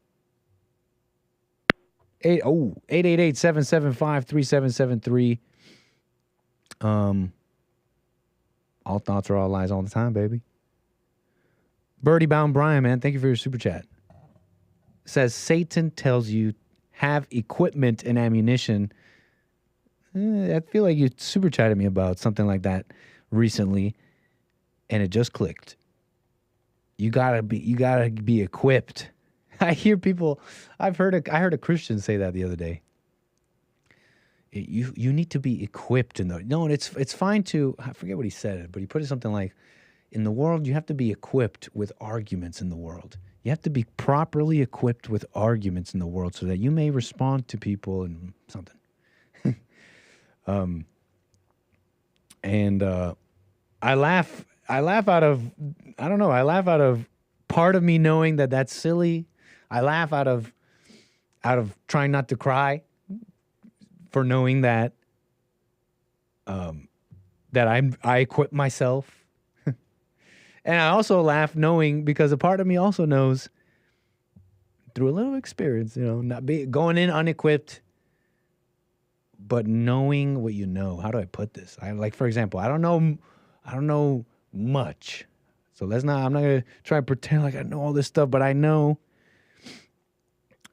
888-775-3773. All thoughts are all lies all the time, baby. Birdie Bound Brian, man, thank you for your super chat. Says Satan tells you have equipment and ammunition. I feel like you super chatted me about something like that recently, and it just clicked. You gotta be equipped. I hear people. I heard a Christian say that the other day. You need to be equipped in the no. And it's fine to. I forget what he said, but he put it something like, in the world you have to be equipped with arguments in the world. You have to be properly equipped with arguments in the world so that you may respond to people and something. I laugh out of, I don't know, I laugh out of part of me knowing that that's silly. I laugh out of trying not to cry for knowing that that I equip myself. And I also laugh knowing, because a part of me also knows through a little experience, not going in unequipped, but knowing what you know. How do I put this? For example, I don't know much. So I'm not going to try and pretend like I know all this stuff, but I know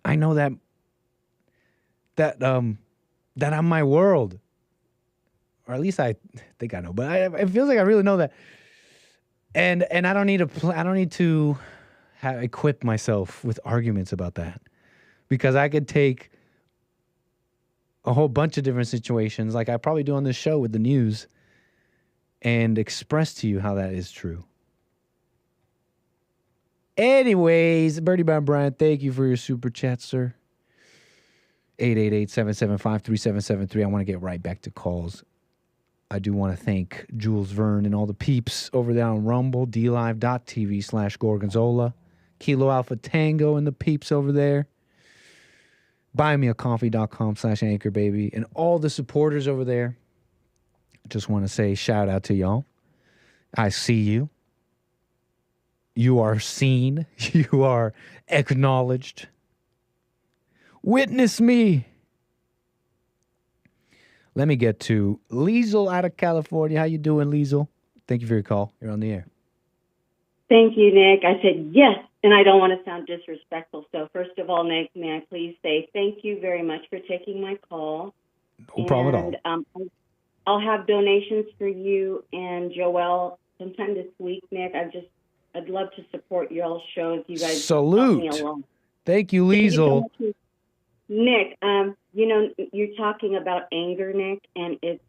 that I'm my world. Or at least I think I know, but it feels like I really know that. And I don't need to equip myself with arguments about that, because I could take a whole bunch of different situations, like I probably do on this show with the news, and express to you how that is true. Anyways, Birdie Bound Brian, thank you for your super chat, sir. 888-775-3773. I want to get right back to calls. I do want to thank Jules Verne and all the peeps over there on Rumble, dlive.tv/Gorgonzola, Kilo Alpha Tango and the peeps over there, buymeacoffee.com/Anchor, baby, and all the supporters over there. Just want to say shout out to y'all. I see you. You are seen. You are acknowledged. Witness me. Let me get to Liezl out of California. How you doing, Liezl? Thank you for your call. You're on the air. Thank you, Nick. I said yes, and I don't want to sound disrespectful. So first of all, Nick, may I please say thank you very much for taking my call. No problem at all. I'll have donations for you and Joelle sometime this week, Nick. I'd love to support y'all's shows. You guys salute. Help me along. Thank you, Liezl. Nick, you're talking about anger, Nick, and it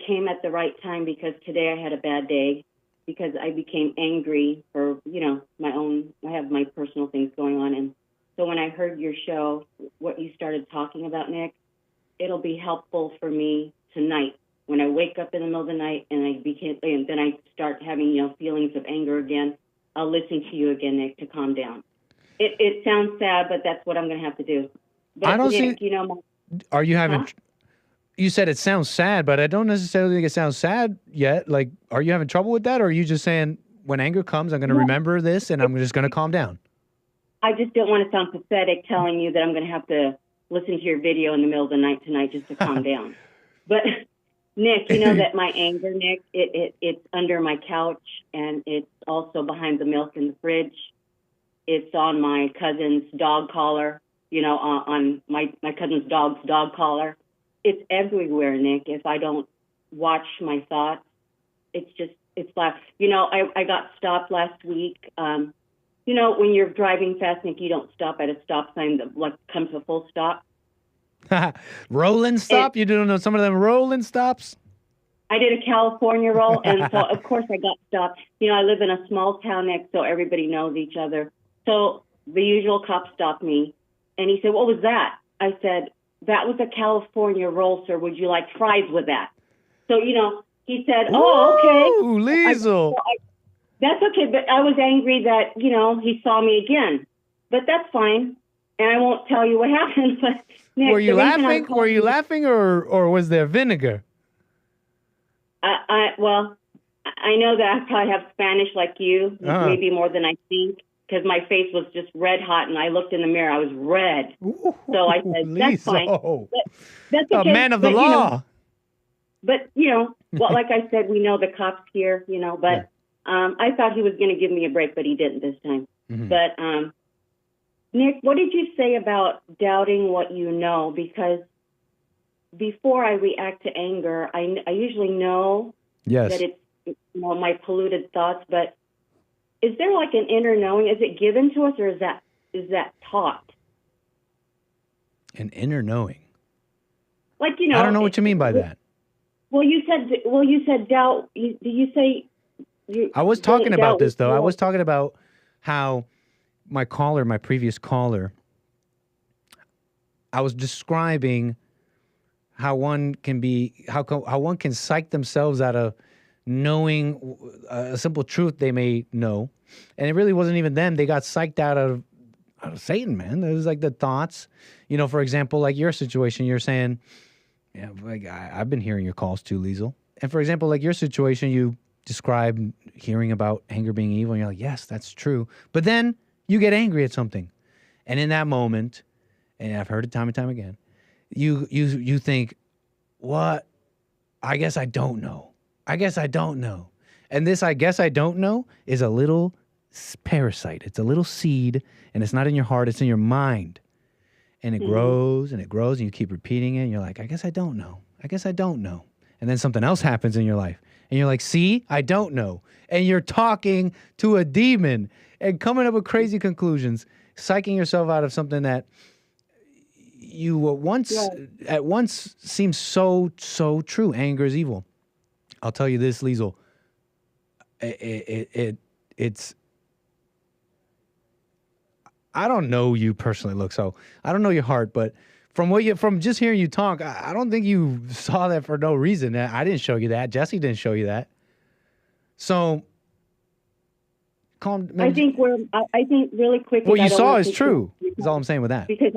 came at the right time, because today I had a bad day because I became angry for, I have my personal things going on. And so when I heard your show, what you started talking about, Nick, it'll be helpful for me tonight when I wake up in the middle of the night and then I start having, feelings of anger again. I'll listen to you again, Nick, to calm down. It sounds sad, but that's what I'm going to have to do. But I don't Nick, see. Are you having? Huh? You said it sounds sad, but I don't necessarily think it sounds sad yet. Like, are you having trouble with that, or are you just saying when anger comes, I'm going to remember this and I'm just going to calm down? I just don't want to sound pathetic telling you that I'm going to have to listen to your video in the middle of the night tonight just to calm down. But Nick, you know that my anger, Nick, it's under my couch, and it's also behind the milk in the fridge. It's on my cousin's dog collar. On my cousin's dog's dog collar. It's everywhere, Nick. If I don't watch my thoughts, it's like, I got stopped last week. When you're driving fast, Nick, you don't stop at a stop sign that comes to a full stop. Rolling stop? You don't know some of them rolling stops? I did a California roll, and so, of course, I got stopped. I live in a small town, Nick, so everybody knows each other. So the usual cop stopped me. And he said, "What was that?" I said, "That was a California roll, sir. Would you like fries with that?" So, he said, "Oh, okay." Ooh, Liezl. That's okay, but I was angry that, he saw me again. But that's fine, and I won't tell you what happened. But Nick, were you laughing? Were you laughing, or was there vinegar? Well, I know that I probably have Spanish like you, maybe more than I think, because my face was just red hot, and I looked in the mirror. I was red. So I said, that's fine. That's okay. A man of the law. But, well, like I said, we know the cops here, but I thought he was going to give me a break, but he didn't this time. Mm-hmm. But, Nick, what did you say about doubting what you know? Because before I react to anger, I usually know that it's my polluted thoughts, but is there like an inner knowing? Is it given to us, or is that taught? An inner knowing? Like, I don't know what you mean by that. Well, you said doubt. Do you say? I was talking about this, though. I was talking about how my previous caller, I was describing how one can psych themselves out of knowing a simple truth they may know. And it really wasn't even them. They got psyched out of Satan, man. It was like the thoughts. For example, like your situation, you're saying, yeah, like I've been hearing your calls too, Liezl. And for example, like your situation, you describe hearing about anger being evil, and you're like, yes, that's true. But then you get angry at something. And in that moment, and I've heard it time and time again, you think, what? I guess I don't know. I guess I don't know. And this I guess I don't know is a little parasite. It's a little seed, and it's not in your heart, it's in your mind. And it grows and it grows, and you keep repeating it, and you're like, I guess I don't know. I guess I don't know. And then something else happens in your life, and you're like, see, I don't know. And you're talking to a demon and coming up with crazy conclusions, psyching yourself out of something that you at once seems so true. Anger is evil. I'll tell you this, Liezl. It's. I don't know you personally, look. So I don't know your heart, but from just hearing you talk, I don't think you saw that for no reason. I didn't show you that. Jesse didn't show you that. So, calm. I think really quickly. What you saw is true. Is all I'm saying with that. Because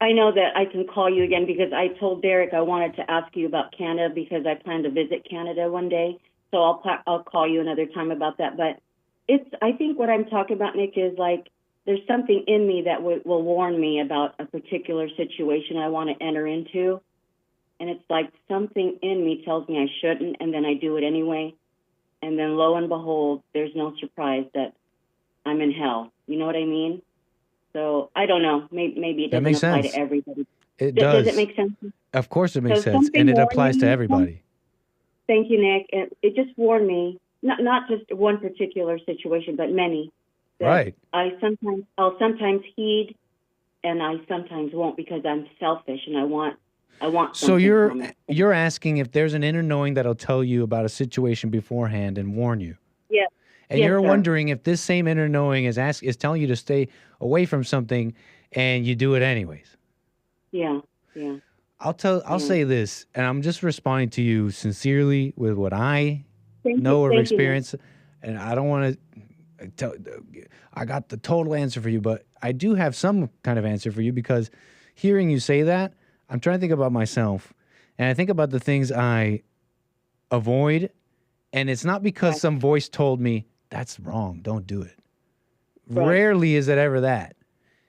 I know that I can call you again because I told Derek I wanted to ask you about Canada because I plan to visit Canada one day. So I'll call you another time about that. But I think what I'm talking about, Nick, is like there's something in me that will warn me about a particular situation I want to enter into. And it's like something in me tells me I shouldn't, and then I do it anyway. And then lo and behold, there's no surprise that I'm in hell. You know what I mean? So I don't know. Maybe it doesn't apply to everybody. It does. Does it make sense? Of course it makes sense. And it applies to everybody. Thank you, Nick. It just warned me, not just one particular situation, but many. Right. I'll sometimes heed, and I sometimes won't because I'm selfish and I want. So you're asking if there's an inner knowing that'll tell you about a situation beforehand and warn you. Yeah. And you're wondering if this same inner knowing is telling you to stay away from something, and you do it anyways. Yeah. I'll say this, and I'm just responding to you sincerely with what I know or experience, and I don't want to tell. I got the total answer for you, but I do have some kind of answer for you because hearing you say that, I'm trying to think about myself, and I think about the things I avoid, and it's not because some voice told me that's wrong, don't do it. Right. Rarely is it ever that.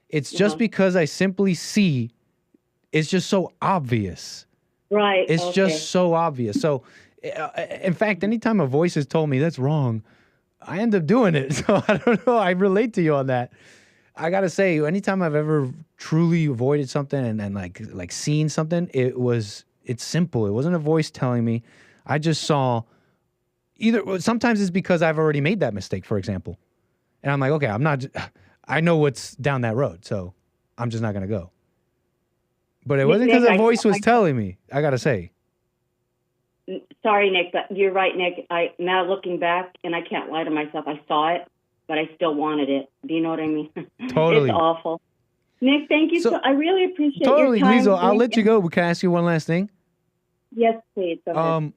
It's just because I simply see. It's just so obvious. Right. It's just so obvious. So, in fact, anytime a voice has told me that's wrong, I end up doing it. So I don't know. I relate to you on that. I got to say, anytime I've ever truly avoided something and like seen something, it's simple. It wasn't a voice telling me. I just saw sometimes it's because I've already made that mistake, for example. And I'm like, okay, I know what's down that road. So I'm just not going to go. But it wasn't because a voice was telling me, I got to say. Sorry, Nick, but you're right, Nick. Now looking back, and I can't lie to myself, I saw it, but I still wanted it. Do you know what I mean? Totally. It's awful. Nick, thank you. I really appreciate your time. Liezl, I'll let you go. Can I ask you one last thing? Yes, please. Go ahead.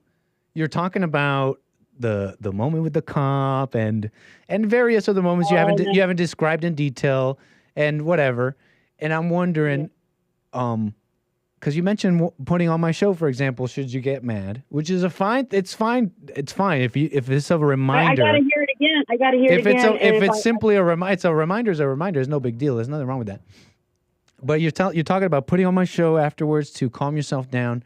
You're talking about the moment with the cop and various other moments you haven't described in detail and whatever. And I'm wondering, because because you mentioned putting on my show, for example, should you get mad, which is it's fine if it's a reminder. I gotta hear it again. I gotta hear it again. If it's simply a reminder, it's a reminder. Is a reminder. It's no big deal. There's nothing wrong with that. But you're talking about putting on my show afterwards to calm yourself down.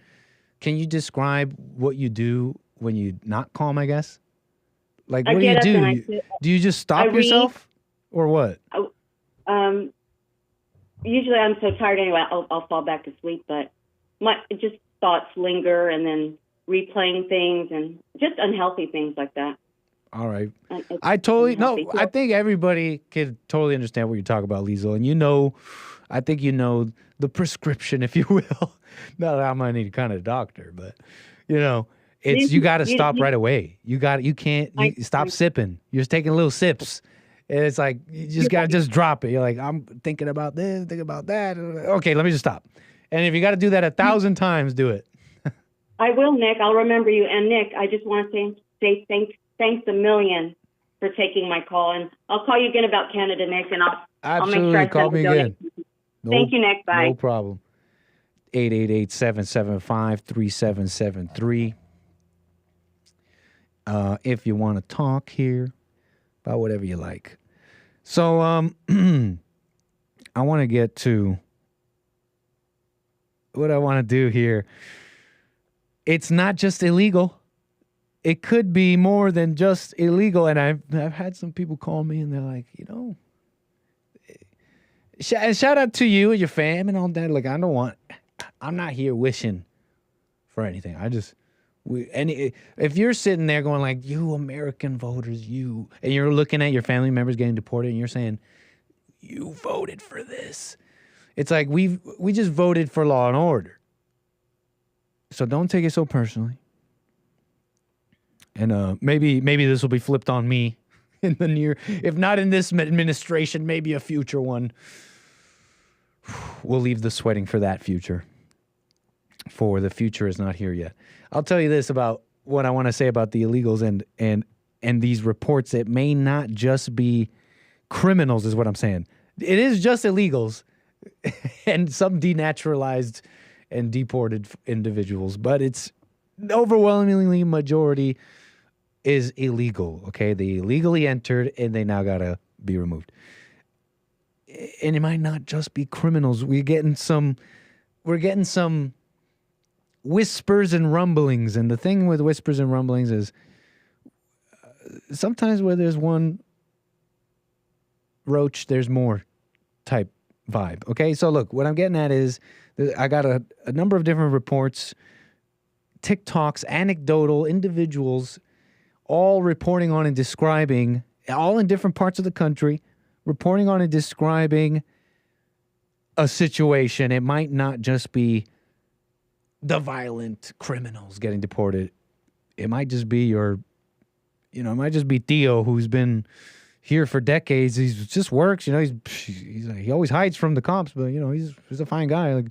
Can you describe what you do when you're not calm? I guess. Like, what do you do? Do you just stop yourself, or what? Usually I'm so tired anyway, I'll fall back to sleep, but just thoughts linger and then replaying things and just unhealthy things like that. All right. I think everybody can totally understand what you're talking about, Liezl. And I think you know the prescription, if you will. Not that I'm any kind of doctor, but you got to stop right away. You can't stop sipping. You're just taking little sips. And it's like, you just got to just drop it. You're like, I'm thinking about this, thinking about that. Okay, let me just stop. And if you got to do that 1,000 times, do it. I will, Nick. I'll remember you. And Nick, I just want to say thanks a million for taking my call. And I'll call you again about Canada, Nick, and I'll make sure I call me again. Thank you, Nick. Bye. No problem. 888-775-3773. If you want to talk here about whatever you like. So I want to get to what I want to do here. It's not just illegal. It could be more than just illegal. And I've had some people call me and they're like, shout out to you and your fam and all that. Like, I'm not here wishing for anything. If you're sitting there going like, you American voters, and you're looking at your family members getting deported and you're saying, you voted for this. It's like, we just voted for law and order. So don't take it so personally. And maybe this will be flipped on me in the if not in this administration, maybe a future one. We'll leave the sweating for that future. For the future is not here yet. I'll tell you this about what I want to say about the illegals and these reports. It may not just be criminals, is what I'm saying. It is just illegals and some denaturalized and deported individuals, but it's overwhelmingly majority is illegal. Okay, they illegally entered and they now gotta be removed. And it might not just be criminals. We're getting some whispers and rumblings. And the thing with whispers and rumblings is sometimes where there's one roach, there's more type vibe. Okay, so look, what I'm getting at is I got a number of different reports, TikToks, anecdotal individuals, all reporting on and describing, all in different parts of the country, reporting on and describing a situation. It might not just be the violent criminals getting deported. It might just be it might just be Theo, who's been here for decades. He just works, he always hides from the cops, but he's a fine guy. Like,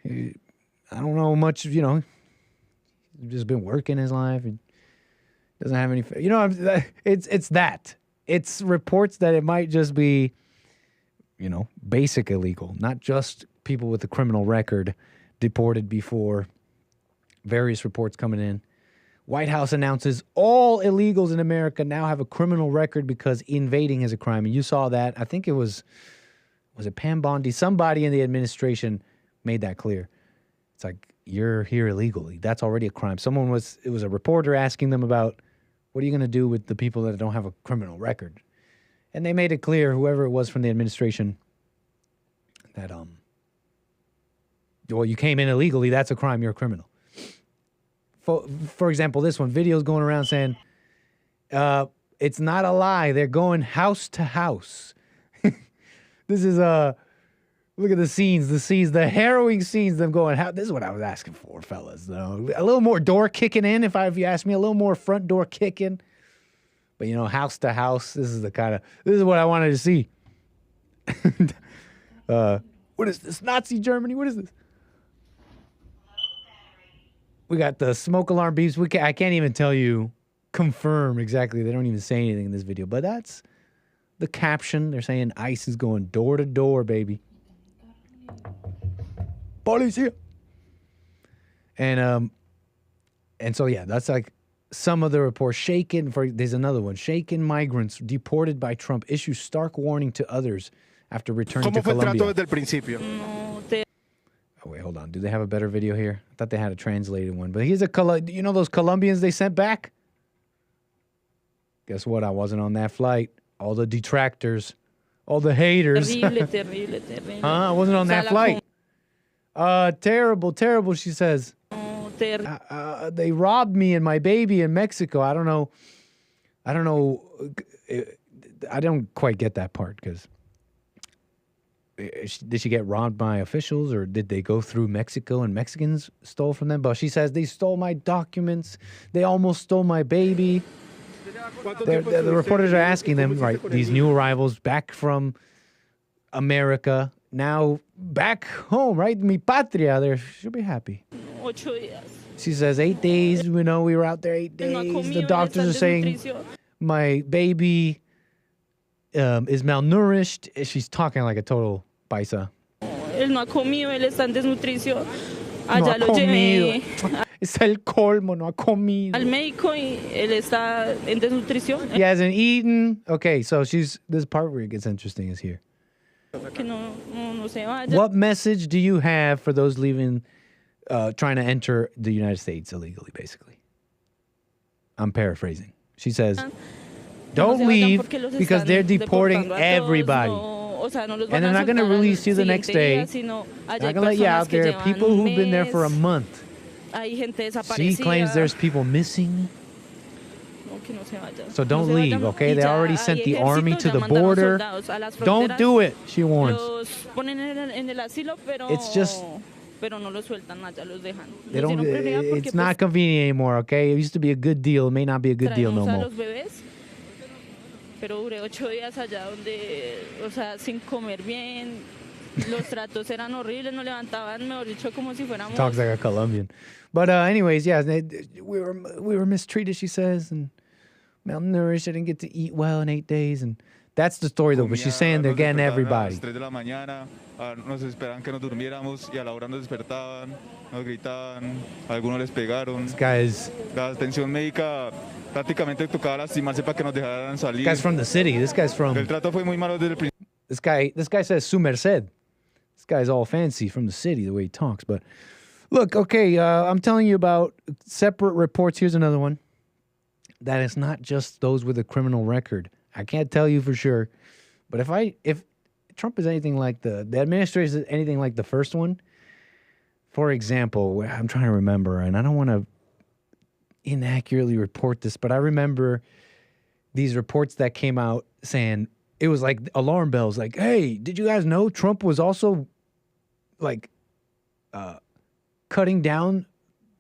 I don't know much, he's just been working his life. He doesn't have any, it's that. It's reports that it might just be, basic illegal, not just people with a criminal record deported before. Various reports coming in. White House announces all illegals in America now have a criminal record because invading is a crime. And you saw that. I think was it Pam Bondi? Somebody in the administration made that clear. It's like, you're here illegally. That's already a crime. It was a reporter asking them about, what are you going to do with the people that don't have a criminal record? And they made it clear, whoever it was from the administration, that, you came in illegally, that's a crime, you're a criminal. For example, this one, video's going around saying, it's not a lie, they're going house to house. This is, look at the scenes, the harrowing scenes, them going, this is what I was asking for, fellas, though. A little more door kicking in, if you ask me, a little more front door kicking. But, house to house, this is what I wanted to see. What is this, Nazi Germany? What is this? We got the smoke alarm beeps. I can't even tell you, confirm exactly. They don't even say anything in this video, but that's the caption. They're saying ICE is going door to door, baby. Police here. And so, yeah, that's like some of the reports. There's another one. Shaken migrants deported by Trump issue stark warning to others after returning to Colombia. Oh, wait, hold on. Do they have a better video here? I thought they had a translated one. But here's you know those Colombians they sent back? Guess what? I wasn't on that flight. All the detractors. All the haters. Terrible. I wasn't on that flight. Terrible, she says. They robbed me and my baby in Mexico. I don't know. I don't quite get that part because did she get robbed by officials or did they go through Mexico and Mexicans stole from them? But she says they stole my documents. They almost stole my baby. The reporters are asking them, right, these new arrivals back from America, now back home, right? Mi patria, she'll be happy. She says 8 days, we were out there 8 days. The doctors are saying my baby is malnourished. She's talking like a total paisa. Él no ha comido, él está en desnutrición. Allá lo llevé. Es el colmo, no ha comido. Al médico y él está en desnutrición. He hasn't eaten. Okay, so this part where it gets interesting is here. Que no se vaya. What message do you have for those leaving, trying to enter the United States illegally, basically? I'm paraphrasing. She says, don't leave because they're deporting everybody. And they're not going to release you the next day. They're not going to let you out there. People who've been there for a month. She claims there's people missing. So don't leave, okay? They already sent the army to the border. Don't do it, she warns. It's just... It's not convenient anymore, okay? It used to be a good deal. It may not be a good deal no more. Pero duré 8 días allá donde, sin comer bien, los tratos eran horribles, nos levantaban, mejor dicho, como si fuéramos... Talks like a Colombian. But anyways, yeah, we were mistreated, she says, and malnourished. I didn't get to eat well in 8 days, and that's the story, though. But she's saying they're getting everybody. Nos esperaban que nos durmiéramos y a la hora nos despertaban, nos gritaban, algunos les pegaron. This guy's... La atención médica prácticamente tocaba lastimarse para que nos dejaran salir. This guy's from the city. This guy's from... El trato fue muy malo desde el principio. This guy says su merced. This guy's all fancy from the city, the way he talks. But look, okay, I'm telling you about separate reports. Here's another one. That is not just those with a criminal record. I can't tell you for sure. But if Trump is anything like the administration is anything like the first one, for example, I'm trying to remember, and I don't want to inaccurately report this, but I remember these reports that came out saying it was like alarm bells, like, hey, did you guys know Trump was also like cutting down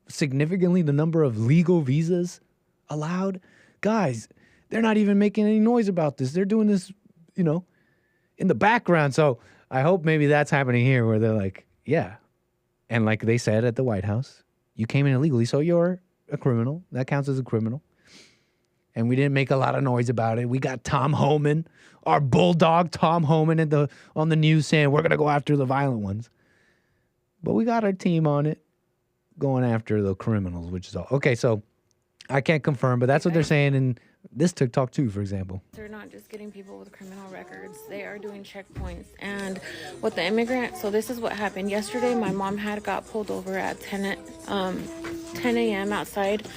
significantly the number of legal visas allowed? Guys, they're not even making any noise about this. They're doing this, in the background. So I hope maybe that's happening here where they're like, yeah. And like they said at the White House, you came in illegally, so you're a criminal. That counts as a criminal. And we didn't make a lot of noise about it. We got Tom Homan, our bulldog Tom Homan on the news saying we're going to go after the violent ones. But we got our team on it going after the criminals, which is all. Okay, so I can't confirm, but that's what they're saying in this TikTok too, for example. They're not just getting people with criminal records. They are doing checkpoints. And with the immigrant, so this is what happened. Yesterday, my mom got pulled over at 10 a.m. outside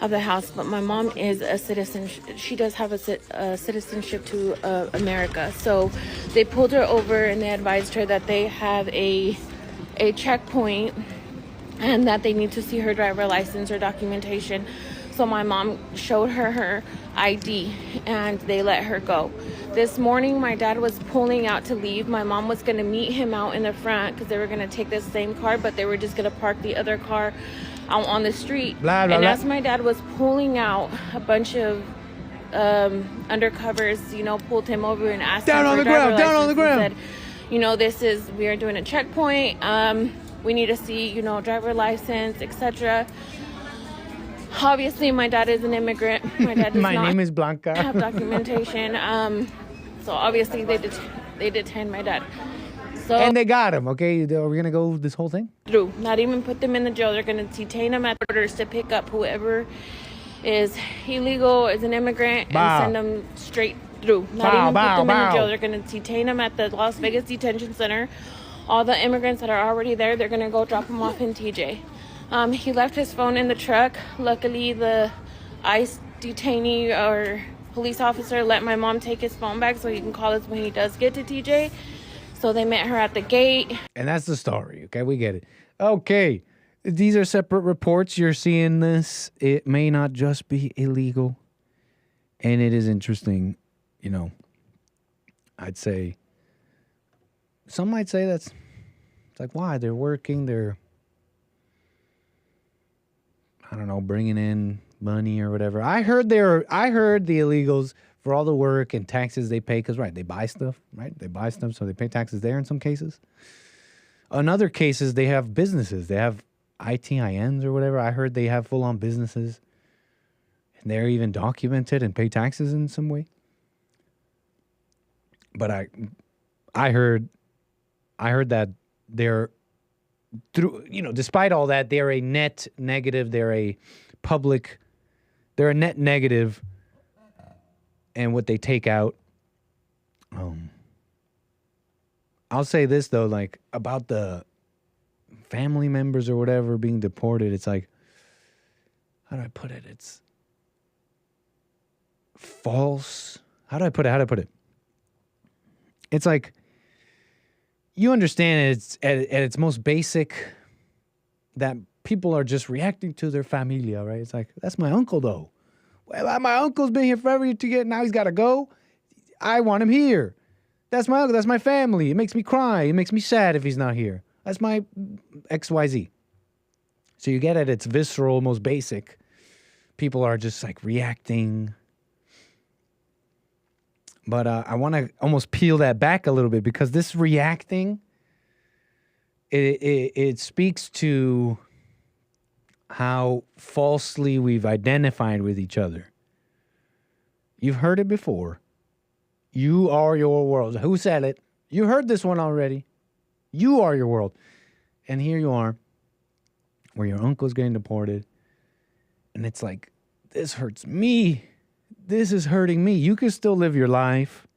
of the house. But my mom is a citizen. She does have a citizenship to America. So they pulled her over and they advised her that they have a checkpoint and that they need to see her driver license or documentation. So my mom showed her ID and they let her go. This morning, my dad was pulling out to leave. My mom was going to meet him out in the front because they were going to take the same car, but they were just going to park the other car out on the street. Blah, blah, and blah. As my dad was pulling out, a bunch of undercovers, pulled him over and asked down him on for the ground, driver down on the license ground. and said, we are doing a checkpoint. We need to see, driver license, etc. Obviously, my dad is an immigrant. My dad does My not name is Blanca. have documentation. So obviously they detain my dad. So, and they got him. Okay, are we gonna go this whole thing? Through, not even put them in the jail. They're gonna detain them at borders to pick up whoever is illegal, is an immigrant, Bow. and send them straight through. Not Bow, even bow, put them in bow. the jail. They're gonna detain them at the Las Vegas Detention Center. All the immigrants that are already there, they're gonna go drop them off in TJ. He left his phone in the truck. Luckily, the ICE detainee or police officer let my mom take his phone back so he can call us when he does get to TJ. So they met her at the gate. And that's the story. Okay, we get it. Okay, these are separate reports. You're seeing this. It may not just be illegal, and it is interesting. You know, I'd say some might say it's like, why? They're working. They're, I don't know, bringing in money or whatever. I heard the illegals, for all the work and taxes they pay, because, right, they buy stuff, right? They buy stuff, so they pay taxes there in some cases. In other cases, they have businesses. They have ITINs or whatever. I heard they have full-on businesses, and they're even documented and pay taxes in some way. But I heard that they're, through, you know, despite all that, they're a net negative. They're a net negative. And what they take out, I'll say this though, like about the family members or whatever being deported, it's like, how do I put it? It's false. How do I put it? It's like, you understand it's at its most basic that people are just reacting to their familia, right? It's like, that's my uncle though. Well, my uncle's been here forever to get, now he's got to go. I want him here. That's my uncle. That's my family. It makes me cry. It makes me sad if he's not here. That's my XYZ. So you get at its visceral, most basic. People are just like reacting. But I want to almost peel that back a little bit, because this reacting, it speaks to how falsely we've identified with each other. You've heard it before. You are your world. Who said it? You heard this one already. You are your world. And here you are, where your uncle's getting deported. And it's like, this hurts me. This is hurting me. You can still live your life.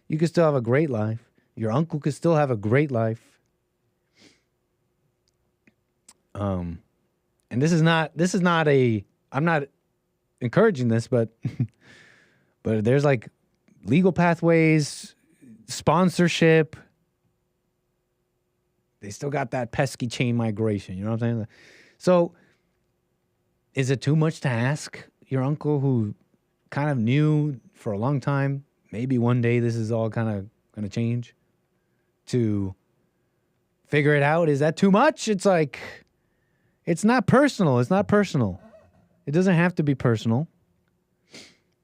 You can still have a great life. Your uncle could still have a great life. And this is not a, I'm not encouraging this, but there's like legal pathways, sponsorship. They still got that pesky chain migration, you know what I'm saying? So is it too much to ask your uncle, who kind of knew for a long time, maybe one day this is all kind of going to change, to figure it out? Is that too much? It's like, it's not personal. It's not personal. It doesn't have to be personal.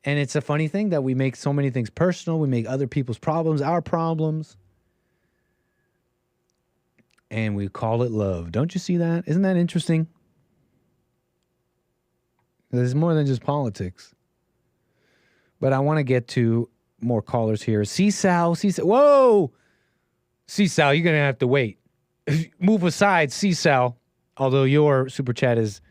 And it's a funny thing that we make so many things personal. We make other people's problems our problems. And we call it love. Don't you see that? Isn't that interesting? There's more than just politics. But I want to get to more callers here. CSAL. Whoa! CSAL, you're going to have to wait. Move aside, CSAL. Although your super chat is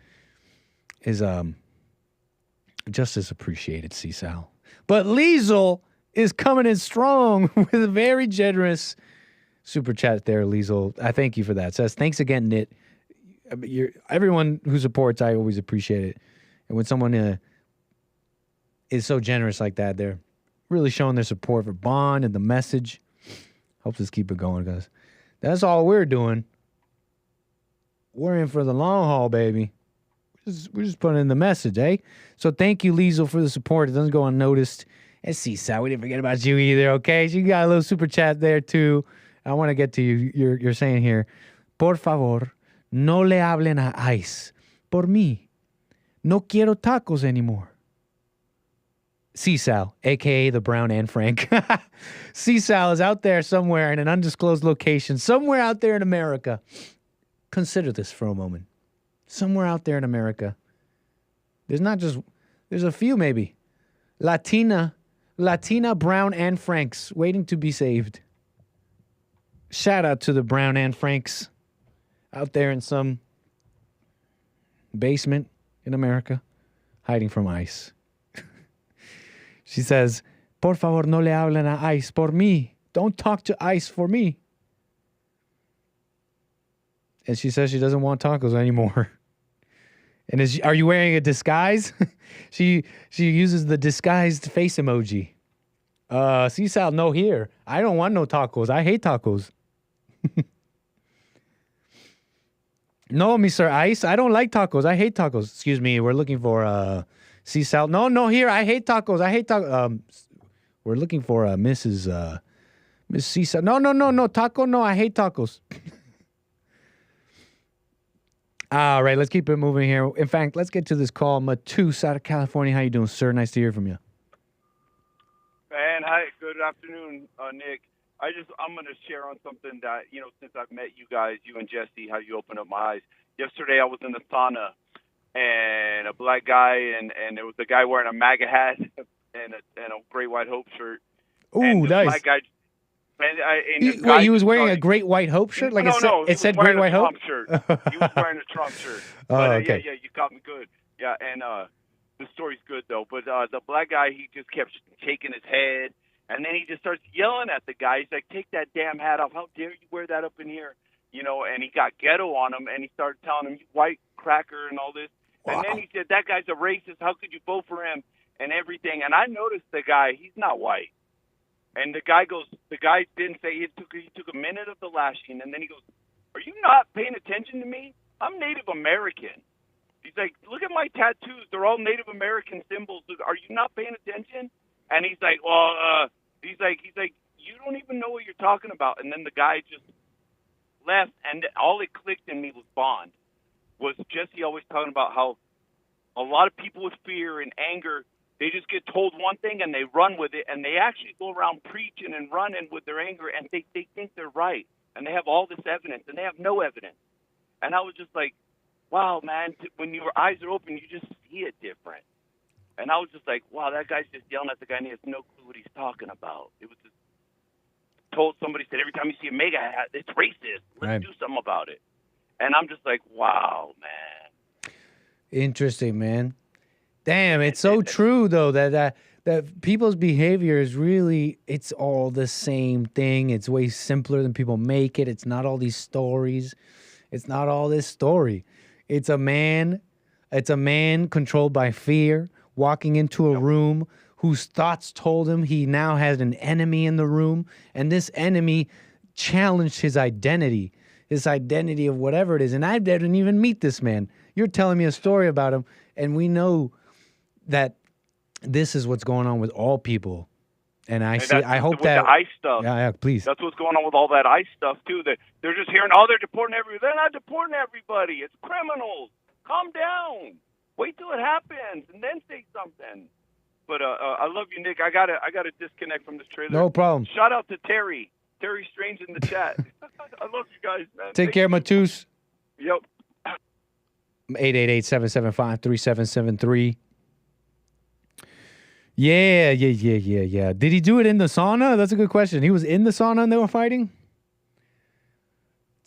just as appreciated, CSAL. But Liezl is coming in strong with a very generous super chat there, Liezl. I thank you for that. Says, thanks again, Nit. Everyone who supports, I always appreciate it. And when someone is so generous like that, they're really showing their support for Bond and the message. Helps us keep it going, guys. That's all we're doing. We're in for the long haul, baby. We're just putting in the message, eh? So thank you, Liezl, for the support. It doesn't go unnoticed. And CSAL, we didn't forget about you either, okay? So you got a little super chat there, too. I want to get to you. You're saying here, por favor, no le hablen a ICE. Por mí. No quiero tacos anymore. CSAL, a.k.a. the Brown and Frank. CSAL is out there somewhere in an undisclosed location, somewhere out there in America. Consider this for a moment. Somewhere out there in America, there's a few maybe, Latina Brown and Franks waiting to be saved. Shout out to the Brown Anne Franks out there in some basement in America, hiding from ICE. She says, por favor, no le hablen a ICE por mí. Don't talk to ICE for me. And she says she doesn't want tacos anymore. And are you wearing a disguise? She uses the disguised face emoji. Cisal, no here. I don't want no tacos. I hate tacos. No, Mr. Ice, I don't like tacos. I hate tacos. Excuse me, we're looking for Cisal. No, here. I hate tacos. I hate tacos. We're looking for Mrs. Miss Cisal. No, taco. No, I hate tacos. All right, let's keep it moving here. In fact, let's get to this call. Mateus out of California. How you doing, sir? Nice to hear from you. Man, hi. Good afternoon, Nick. I'm going to share on something that, since I've met you guys, you and Jesse, how you opened up my eyes. Yesterday I was in the sauna, and a black guy, and there was a guy wearing a MAGA hat and a Great White Hope shirt. Ooh, nice. Black guy, he was wearing a Great White Hope shirt? Like it said Great White Hope? Shirt. He was wearing a Trump shirt. Okay. Yeah, you got me good. Yeah, and the story's good, though. But the black guy, he just kept shaking his head. And then he just starts yelling at the guy. He's like, take that damn hat off. How dare you wear that up in here? And he got ghetto on him, and he started telling him, you white cracker and all this. Wow. And then he said, that guy's a racist. How could you vote for him and everything? And I noticed the guy, he's not white. And the guy didn't say, he took a minute of the lashing, and then he goes, are you not paying attention to me? I'm Native American. He's like, look at my tattoos. They're all Native American symbols. Are you not paying attention? And he's like, well, he's like, you don't even know what you're talking about. And then the guy just left, and all it clicked in me was Bond. Was Jesse always talking about how a lot of people with fear and anger, they just get told one thing and they run with it, and they actually go around preaching and running with their anger, and they think they're right, and they have all this evidence, and they have no evidence. And I was just like, wow, man, when your eyes are open, you just see it different. And I was just like, wow, that guy's just yelling at the guy and he has no clue what he's talking about. It was just somebody said, every time you see a MAGA hat, it's racist. Let's do something about it. And I'm just like, wow, man. Interesting, man. Damn, it's so true, though, that people's behavior is really, it's all the same thing. It's way simpler than people make it. It's not all these stories. It's not all this story. It's a man controlled by fear, walking into a room whose thoughts told him he now has an enemy in the room, and this enemy challenged his identity of whatever it is. And I didn't even meet this man. You're telling me a story about him, and we know that this is what's going on with all people. And I hope that the ICE stuff. Yeah, please. That's what's going on with all that ICE stuff too. That they're just hearing, they're deporting everybody. They're not deporting everybody. It's criminals. Calm down. Wait till it happens and then say something. But I love you, Nick. I gotta disconnect from this trailer. No problem. Shout out to Terry Strange in the chat. I love you guys, man. Take care, Mateus. Yep. 888-775-3773. Yeah. Did he do it in the sauna? That's a good question. He was in the sauna and they were fighting?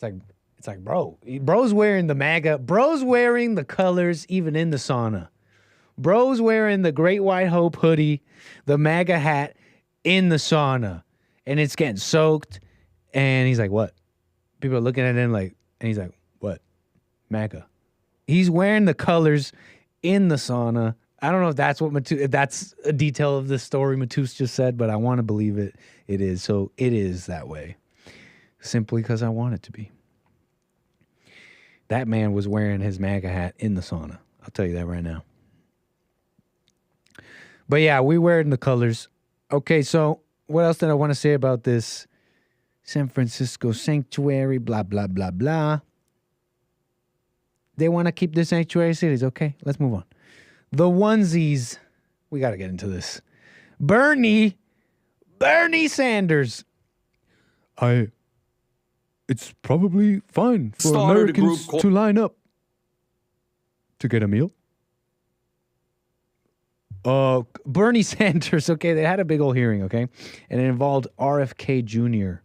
It's like, bro's wearing the MAGA. Bro's wearing the colors even in the sauna. Bro's wearing the Great White Hope hoodie, the MAGA hat in the sauna. And it's getting soaked. And he's like, what? People are looking at him like, and he's like, what? MAGA. He's wearing the colors in the sauna. I don't know if that's if that's a detail of the story Mateus just said, but I want to believe it is. So it is that way. Simply because I want it to be. That man was wearing his MAGA hat in the sauna. I'll tell you that right now. But yeah, we wearing the colors. Okay, so what else did I want to say about this San Francisco sanctuary, blah, blah, blah, blah. They want to keep the sanctuary cities. Okay, let's move on. The onesies. We got to get into this. Bernie Sanders. It's probably fine for Americans to line up to get a meal. Bernie Sanders, okay, they had a big old hearing, okay? And it involved RFK Jr.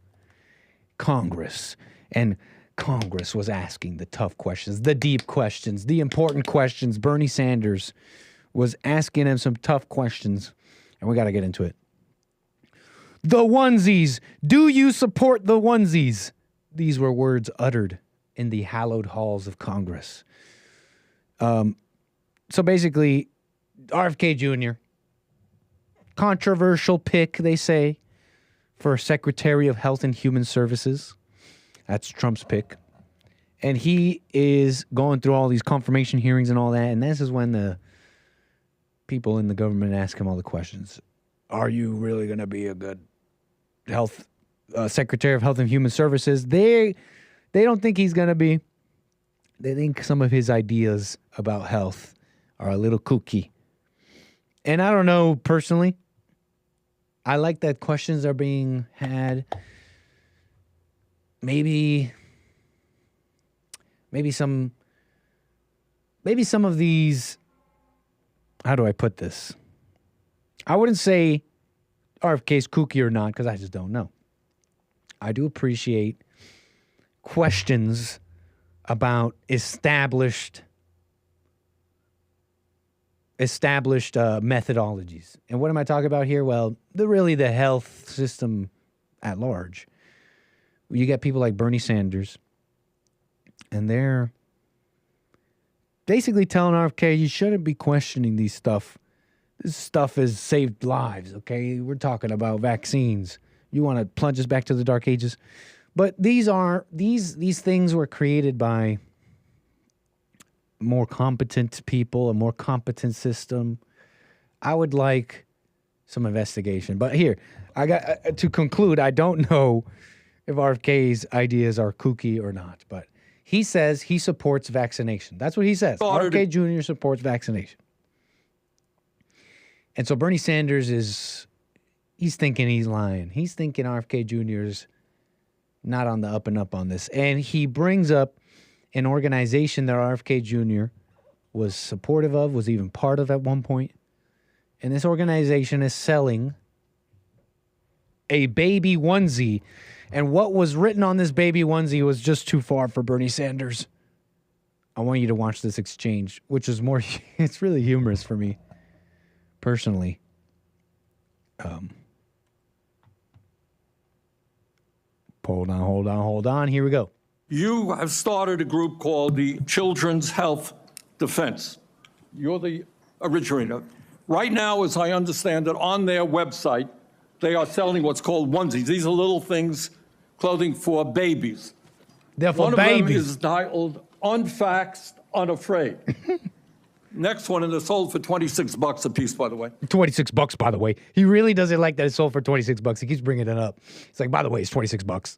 Congress. And Congress was asking the tough questions, the deep questions, the important questions. Bernie Sanders was asking him some tough questions, and we got to get into it. The onesies. Do you support the onesies? These were words uttered in the hallowed halls of Congress. So basically, RFK Jr., controversial pick, they say, for Secretary of Health and Human Services. That's Trump's pick. And he is going through all these confirmation hearings and all that. And this is when the people in the government ask him all the questions. Are you really going to be a good health Secretary of Health and Human Services? They don't think he's going to be. They think some of his ideas about health are a little kooky. And I don't know, personally. I like that questions are being had. Maybe some of these, how do I put this? I wouldn't say RFK's kooky or not, because I just don't know. I do appreciate questions about established methodologies. And what am I talking about here? Well, the health system at large. You get people like Bernie Sanders, and they're basically telling RFK, you shouldn't be questioning these stuff. This stuff has saved lives, okay? We're talking about vaccines. You want to plunge us back to the dark ages? But these things were created by more competent people, a more competent system. I would like some investigation. But here, I got to conclude, I don't know if RFK's ideas are kooky or not, but he says he supports vaccination. That's what he says. RFK Jr. supports vaccination. And so Bernie Sanders he's thinking he's lying. He's thinking RFK Jr. is not on the up and up on this. And he brings up an organization that RFK Jr. was supportive of, was even part of at one point. And this organization is selling a baby onesie. And what was written on this baby onesie was just too far for Bernie Sanders. I want you to watch this exchange, which is more, it's really humorous for me, personally. Hold on. Here we go. You have started a group called the Children's Health Defense. You're the originator. Right now, as I understand it, on their website, they are selling what's called onesies. These are little things, clothing for babies. They're for One babies. of them is titled Unfaxed, Unafraid. Next one, and they're sold for $26 a piece, by the way. $26, by the way. He really doesn't like that it's sold for $26. He keeps bringing it up. It's like, by the way, it's $26.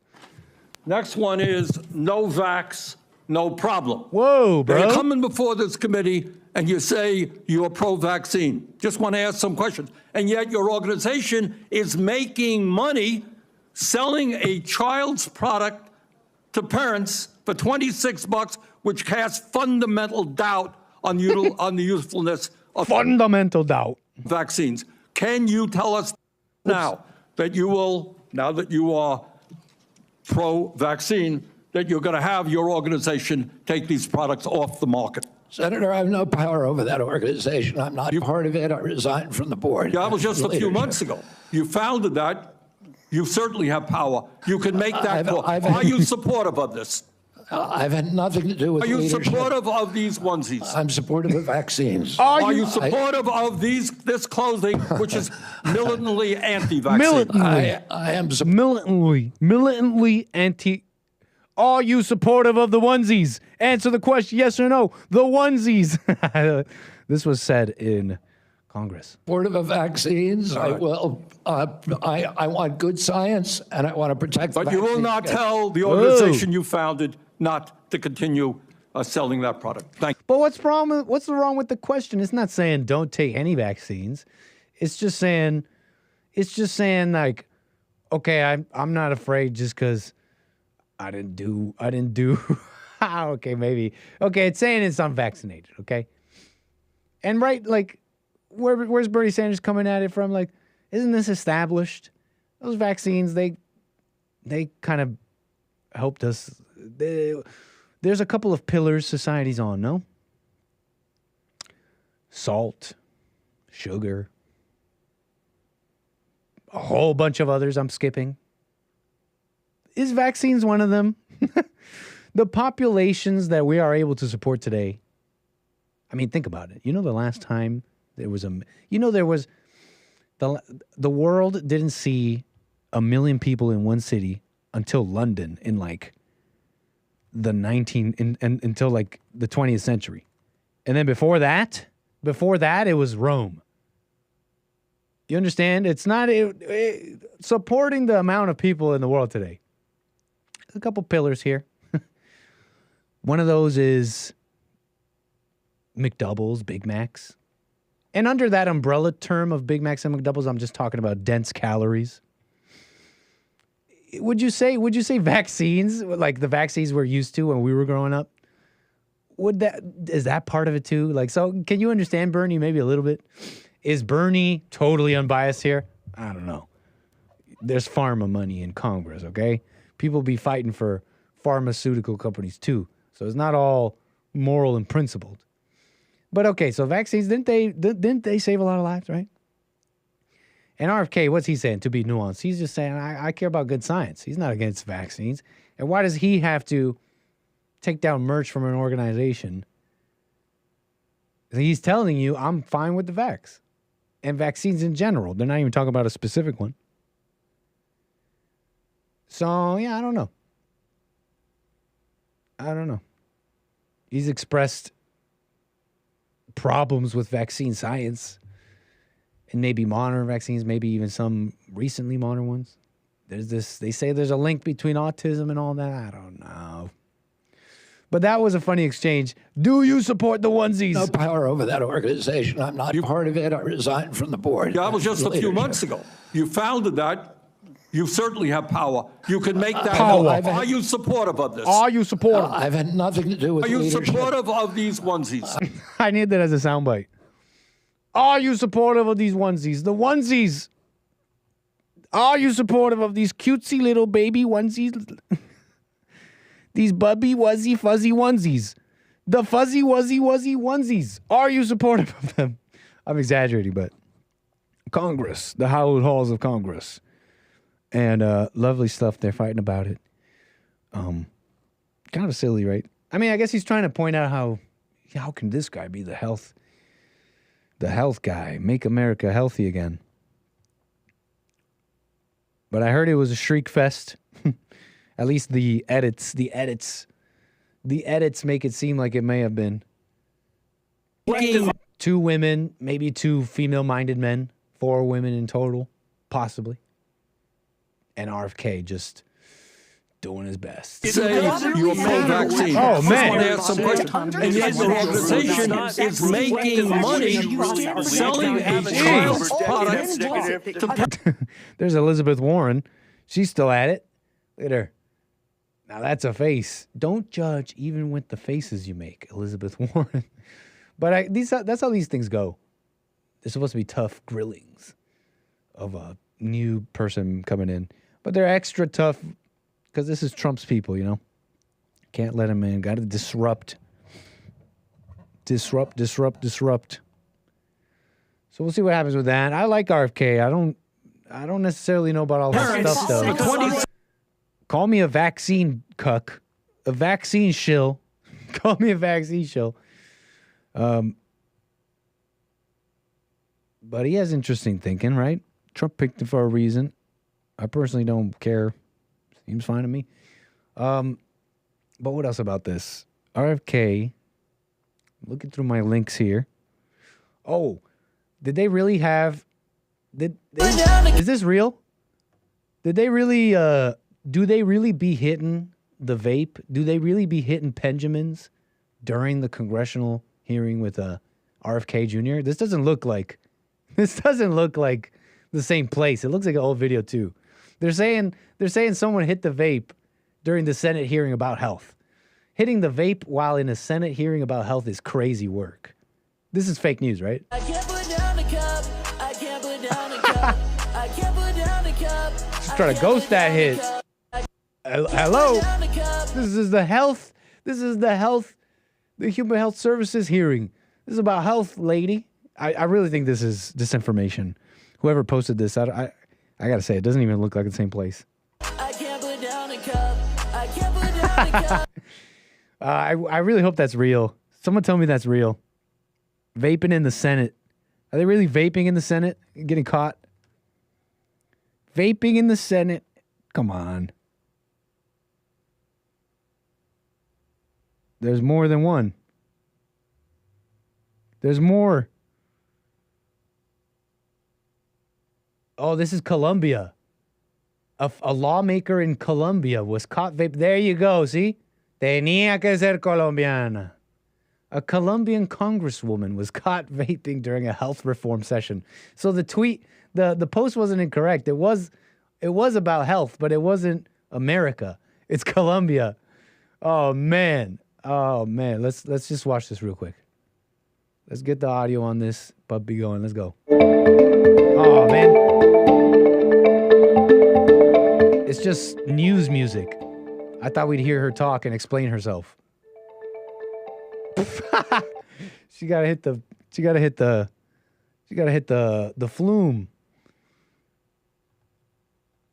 Next one is no vax, no problem. Whoa, bro. You're coming before this committee and you say you're pro-vaccine. Just want to ask some questions. And yet your organization is making money selling a child's product to parents for $26, which casts fundamental doubt on the usefulness of fundamental doubt vaccines. Can you tell us now that you will, now that you are pro-vaccine, that you're going to have your organization take these products off the market? Senator, I have no power over that organization. I'm not part of it. I resigned from the board. Yeah, that was just a few months ago. You founded that. You certainly have power. You can make that call. Are you supportive of this? I've had nothing to do with leadership. Are you supportive of these onesies? I'm supportive of vaccines. Are you supportive of this clothing, which is militantly anti-vaccine? I am militantly anti. Are you supportive of the onesies? Answer the question, yes or no. The onesies. This was said in Congress. Supportive of vaccines. I will. I want good science, and I want to protect. But you will not tell the organization you founded not to continue selling that product. Thank you. But what's wrong with the question? It's not saying don't take any vaccines. It's just saying like, okay, I'm not afraid just because I didn't do. Okay, maybe. Okay, it's saying it's unvaccinated. Okay, and right, like, where's Bernie Sanders coming at it from? Like, isn't this established? Those vaccines, they kind of helped us. There's a couple of pillars society's on, no? Salt, sugar, a whole bunch of others I'm skipping. Is vaccines one of them? The populations that we are able to support today. I mean, think about it. You know, the last time there was the world didn't see 1 million people in one city until London in like until like the 20th century. And then before that, it was Rome. You understand? It's not supporting the amount of people in the world today. There's a couple pillars here. One of those is McDoubles, Big Macs. And under that umbrella term of Big Macs and McDoubles, I'm just talking about dense calories. Would you say vaccines, like the vaccines we're used to when we were growing up? Is that part of it too? Like, so can you understand Bernie maybe a little bit? Is Bernie totally unbiased here? I don't know. There's pharma money in Congress, okay? People be fighting for pharmaceutical companies too. So it's not all moral and principled. But okay, so vaccines, didn't they save a lot of lives, right? And RFK, what's he saying? To be nuanced, he's just saying, I care about good science. He's not against vaccines. And why does he have to take down merch from an organization? He's telling you, I'm fine with the vax. And vaccines in general. They're not even talking about a specific one. So, yeah, I don't know. He's expressed problems with vaccine science and maybe modern vaccines, maybe even some recently modern ones. They say there's a link between autism and all that. I don't know. But that was a funny exchange. Do you support the onesies? No power over that organization. I'm not part of it. I resigned from the board. Yeah, that was just a few months ago. You founded that. You certainly have power. You can make that power. Are you supportive of this? Are you supportive? I've had nothing to do with leadership. Are you supportive of these onesies? I need that as a soundbite. Are you supportive of these onesies? The onesies. Are you supportive of these cutesy little baby onesies? These bubby, wuzzy, fuzzy onesies. The fuzzy, wuzzy onesies. Are you supportive of them? I'm exaggerating, but Congress, the hallowed halls of Congress. And lovely stuff. They're fighting about it. Kind of silly, right? I mean, I guess he's trying to point out how can this guy be the health guy, make America healthy again. But I heard it was a shriek fest. At least the edits make it seem like it may have been. 2 women, maybe 2 female-minded men, 4 women in total, possibly. And RFK just doing his best. Say you're pro-vaccine. Oh, man. I want to ask some questions. And yet your organization is making money selling a child's product. There's Elizabeth Warren. She's still at it. Look at her. Now that's a face. Don't judge even with the faces you make, Elizabeth Warren. But that's how these things go. They're supposed to be tough grillings of a new person coming in. But they're extra tough because this is Trump's people, you know. Can't let him in. Got to disrupt. Disrupt. So we'll see what happens with that. I like RFK. I don't necessarily know about all that stuff, though. Call me a vaccine cuck. A vaccine shill. Call me a vaccine shill. But he has interesting thinking, right? Trump picked him for a reason. I personally don't care. Seems fine to me. But what else about this? RFK. Looking through my links here. Oh, did they really have... is this real? Did they really... do they really be hitting the vape? Do they really be hitting Benjamins during the congressional hearing with RFK Jr.? This doesn't look like the same place. It looks like an old video too. They're saying someone hit the vape during the Senate hearing about health. Hitting the vape while in a Senate hearing about health is crazy work. This is fake news, right? I can't put down the cup. I can't put down the cup. I can't put down the cup. Just trying to ghost that hit. Hello. This is the health. The Human Health Services hearing. This is about health, lady. I really think this is disinformation. Whoever posted this, I gotta say, it doesn't even look like the same place. I really hope that's real. Someone tell me that's real. Vaping in the Senate. Are they really vaping in the Senate? Getting caught? Vaping in the Senate? Come on. There's more than one. There's more. Oh, this is Colombia. A lawmaker in Colombia was caught vaping. There you go, see? Tenía que ser colombiana. A Colombian congresswoman was caught vaping during a health reform session. So the tweet, the post wasn't incorrect. It was about health, but it wasn't America. It's Colombia. Oh man. Let's just watch this real quick. Let's get the audio on this puppy going. Let's go. Oh man. It's just news music. I thought we'd hear her talk and explain herself. She gotta hit the flume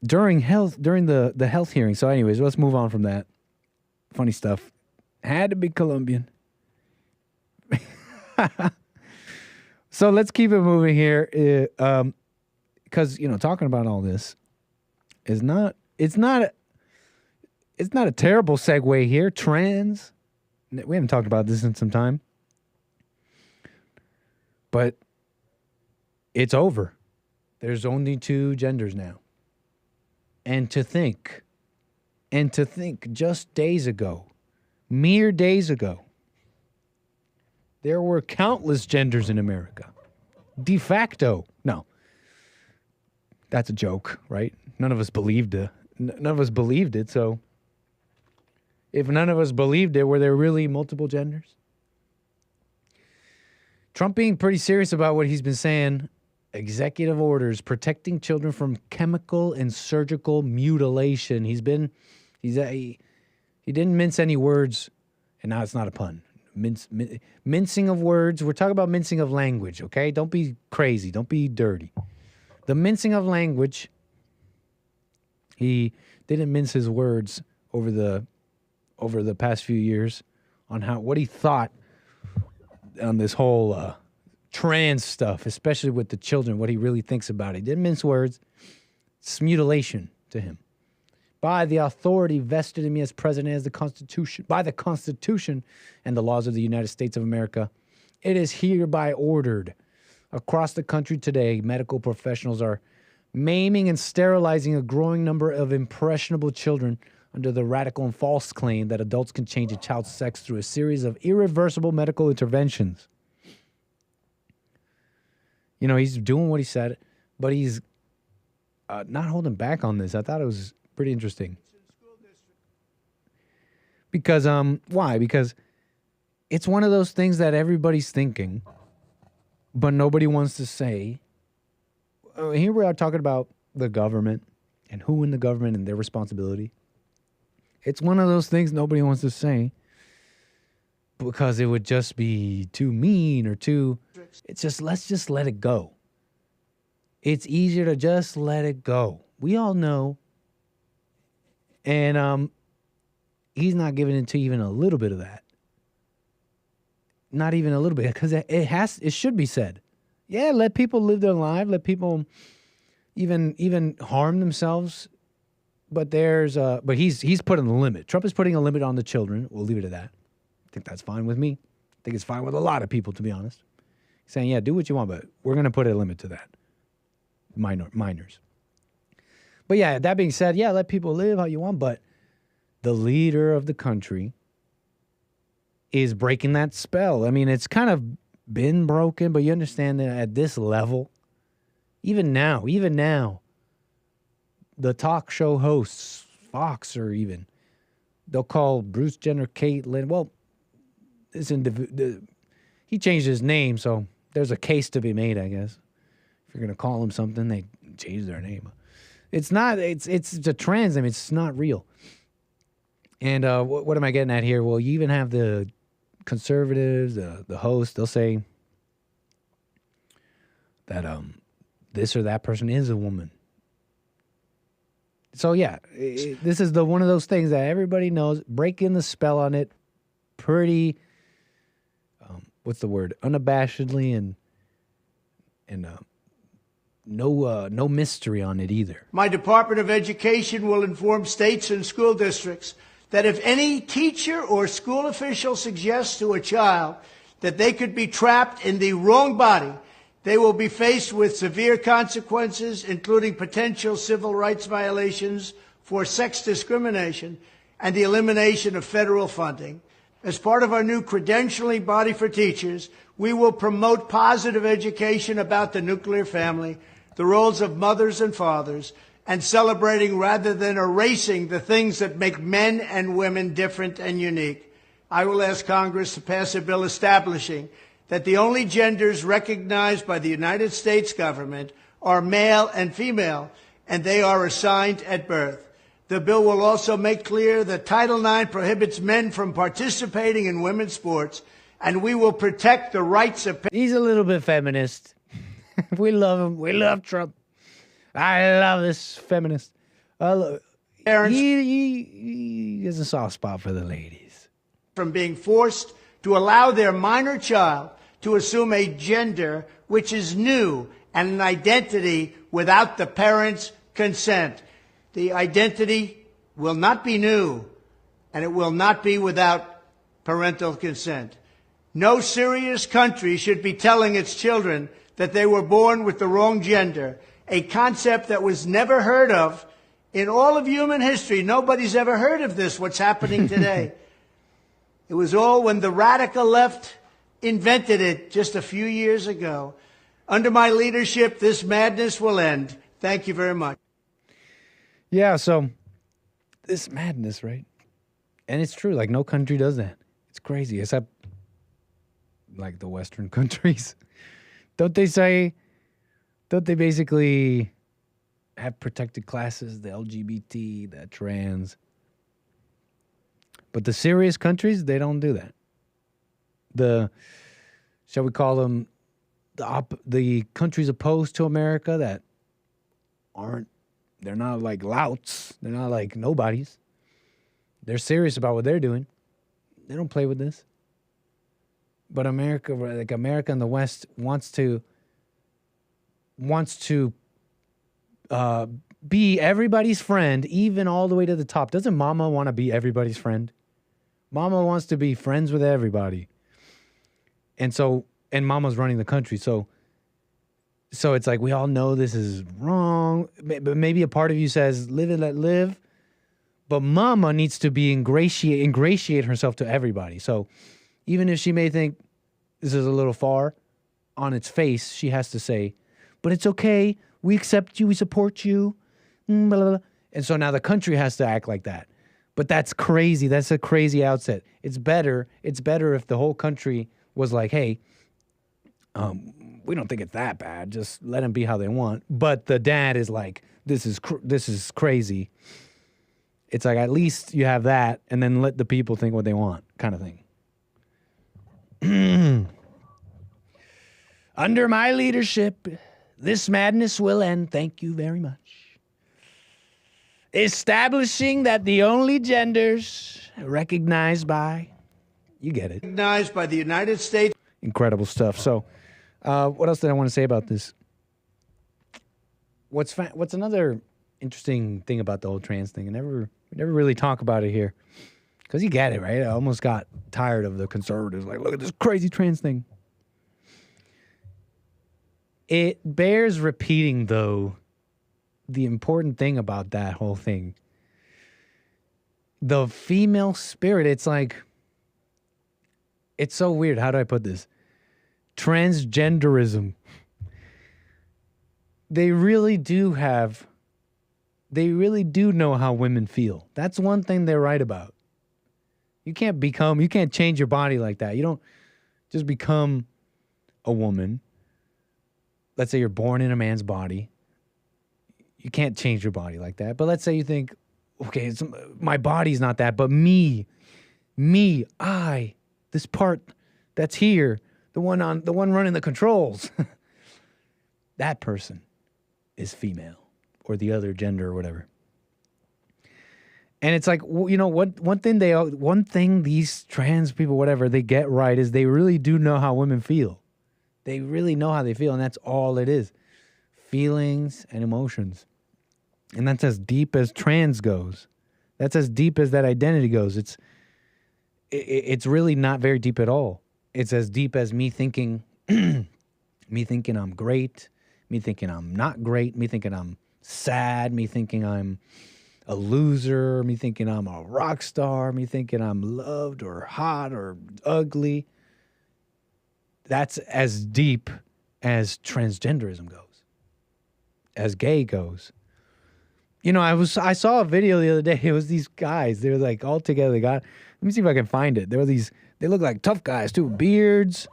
during the health hearing. So anyways, let's move on from that. Funny stuff. Had to be Colombian. So let's keep it moving here. Because talking about all this is not a terrible segue here. Trans. We haven't talked about this in some time. But it's over. There's only 2 genders now. And to think just days ago, mere days ago, there were countless genders in America. De facto. No. That's a joke, right? None of us believed it. So if none of us believed it, were there really multiple genders? Trump being pretty serious about what he's been saying. Executive orders protecting children from chemical and surgical mutilation. He didn't mince any words, and now it's not a pun. Mincing of words. We're talking about mincing of language, okay? Don't be crazy. Don't be dirty. The mincing of language. He didn't mince his words over the past few years on what he thought on this whole trans stuff, especially with the children, what he really thinks about it. He didn't mince words. It's mutilation to him. By the authority vested in me as president, by the Constitution and the laws of the United States of America, it is hereby ordered. Across the country today, medical professionals are maiming and sterilizing a growing number of impressionable children under the radical and false claim that adults can change a child's sex through a series of irreversible medical interventions. He's doing what he said, but he's not holding back on this. I thought it was pretty interesting. Because, why? Because it's one of those things that everybody's thinking, but nobody wants to say. Here we are talking about the government and who in the government and their responsibility. It's one of those things nobody wants to say because it would just be too mean or too... let's just let it go. It's easier to just let it go. We all know. And he's not giving into even a little bit of that. Not even a little bit, because it should be said. Yeah, let people live their life. Let people even harm themselves. But he's putting a limit. Trump is putting a limit on the children. We'll leave it at that. I think that's fine with me. I think it's fine with a lot of people, to be honest. Saying, yeah, do what you want, but we're going to put a limit to that. Minors. But yeah, that being said, yeah, let people live how you want, but the leader of the country is breaking that spell. I mean, it's kind of been broken, but you understand that at this level, even now, the talk show hosts, Fox or even, they'll call Bruce Jenner Caitlyn. Well, he changed his name, so there's a case to be made, I guess. If you're going to call him something, they change their name. It's a trans name. It's not real. And what am I getting at here? Well, you even have the conservatives, the host, they'll say that this or that person is a woman. So yeah, this is one of those things that everybody knows. Breaking the spell on it pretty, what's the word? Unabashedly and no mystery on it either. My Department of Education will inform states and school districts that if any teacher or school official suggests to a child that they could be trapped in the wrong body, they will be faced with severe consequences, including potential civil rights violations for sex discrimination and the elimination of federal funding. As part of our new credentialing body for teachers, we will promote positive education about the nuclear family, the roles of mothers and fathers, and celebrating rather than erasing the things that make men and women different and unique. I will ask Congress to pass a bill establishing that the only genders recognized by the United States government are male and female, and they are assigned at birth. The bill will also make clear that Title IX prohibits men from participating in women's sports, and we will protect the rights of... He's a little bit feminist. We love him. We love Trump. I love this feminist. He has a soft spot for the ladies. From being forced to allow their minor child to assume a gender which is new and an identity without the parents' consent. The identity will not be new, and it will not be without parental consent. No serious country should be telling its children that they were born with the wrong gender, a concept that was never heard of in all of human history. Nobody's ever heard of this, what's happening today. It was all when the radical left invented it just a few years ago. Under my leadership, this madness will end. Thank you very much. Yeah, so this madness, right? And it's true, like no country does that. It's crazy, except like the Western countries. Don't they basically have protected classes, the LGBT, the trans? But the serious countries, they don't do that. Shall we call them the countries opposed to America that they're not like louts. They're not like nobodies. They're serious about what they're doing. They don't play with this. But America in the West wants to be everybody's friend, even all the way to the top. Doesn't Mama want to be everybody's friend? Mama wants to be friends with everybody. And Mama's running the country. So it's like we all know this is wrong. But maybe a part of you says, live and let live. But Mama needs to be ingratiate herself to everybody. So even if she may think this is a little far, on its face, she has to say, but it's okay. We accept you. We support you. Blah, blah, blah. And so now the country has to act like that. But that's crazy. That's a crazy outset. It's better if the whole country was like, hey, we don't think it's that bad. Just let them be how they want. But the dad is like, this is crazy. It's like, at least you have that, and then let the people think what they want, kind of thing. Under my leadership, this madness will end. Thank you very much. Establishing that the only genders recognized by, you get it. Recognized by the United States. Incredible stuff. So, what else did I want to say about this? What's another interesting thing about the whole trans thing? We never really talk about it here. Because you get it, right? I almost got tired of the conservatives. Like, look at this crazy trans thing. It bears repeating, though, the important thing about that whole thing. The female spirit, it's like, it's so weird. How do I put this? Transgenderism. They really do know how women feel. That's one thing they're right about. You can't change your body like that. You don't just become a woman. Let's say you're born in a man's body. You can't change your body like that. But let's say you think, okay, my body's not that, but me, I, this part that's here, the one running the controls, that person is female or the other gender or whatever. And it's like, you know, one thing these trans people, whatever, they get right is they really do know how women feel. They really know how they feel, and that's all it is. Feelings and emotions. And that's as deep as trans goes. That's as deep as that identity goes. It's really not very deep at all. It's as deep as me thinking I'm great, me thinking I'm not great, me thinking I'm sad, me thinking I'm a loser, me thinking I'm a rock star, me thinking I'm loved or hot or ugly. That's as deep as transgenderism goes, as gay goes. You know, I saw a video the other day. It was these guys. They were like all together. Let me see if I can find it. They look like tough guys too, beards.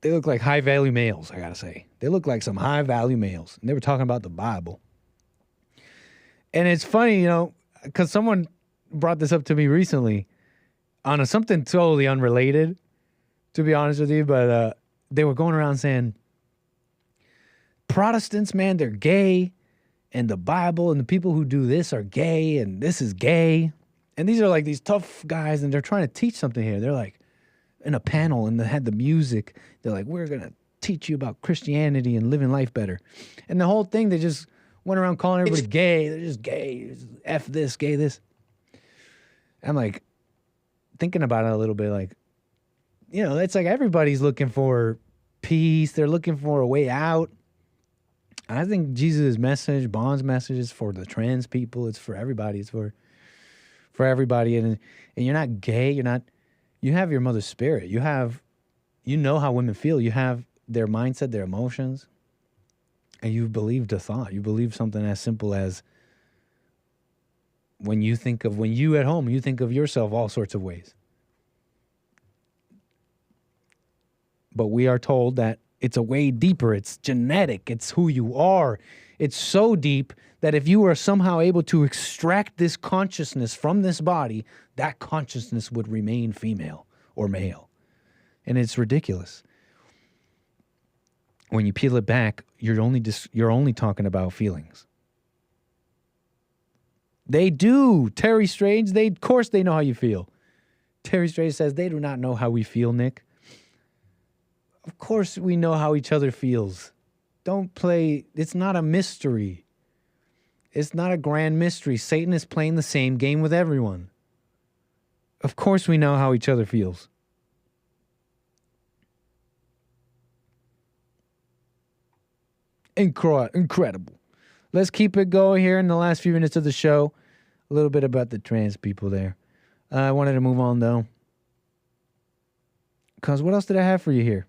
They look like high value males, I gotta say. They look like some high value males. And they were talking about the Bible. And it's funny, you know, because someone brought this up to me recently on something totally unrelated, to be honest with you. But they were going around saying, Protestants, man, they're gay. And the Bible and the people who do this are gay. And this is gay. And these are like these tough guys. And they're trying to teach something here. They're like in a panel and they had the music. They're like, we're going to teach you about Christianity and living life better. And the whole thing, they just went around calling everybody gay. They're just gay. F this, gay this. I'm like, thinking about it a little bit, like, you know, it's like everybody's looking for peace. They're looking for a way out. I think Jesus' message, Bond's message is for the trans people. It's for everybody. It's for everybody. And you're not gay. You have your mother's spirit. You know how women feel. You have their mindset, their emotions. And you believed a thought. You believe something as simple as when you at home, you think of yourself all sorts of ways. But we are told that it's a way deeper. It's genetic. It's who you are. It's so deep that if you were somehow able to extract this consciousness from this body, that consciousness would remain female or male. And it's ridiculous. When you peel it back, you're only talking about feelings. They do. Terry Strange, of course they know how you feel. Terry Strange says they do not know how we feel, Nick. Of course we know how each other feels. Don't play. It's not a mystery. It's not a grand mystery. Satan is playing the same game with everyone. Of course we know how each other feels. Incredible. Let's keep it going here in the last few minutes of the show. A little bit about the trans people there. I wanted to move on, though. Because what else did I have for you here?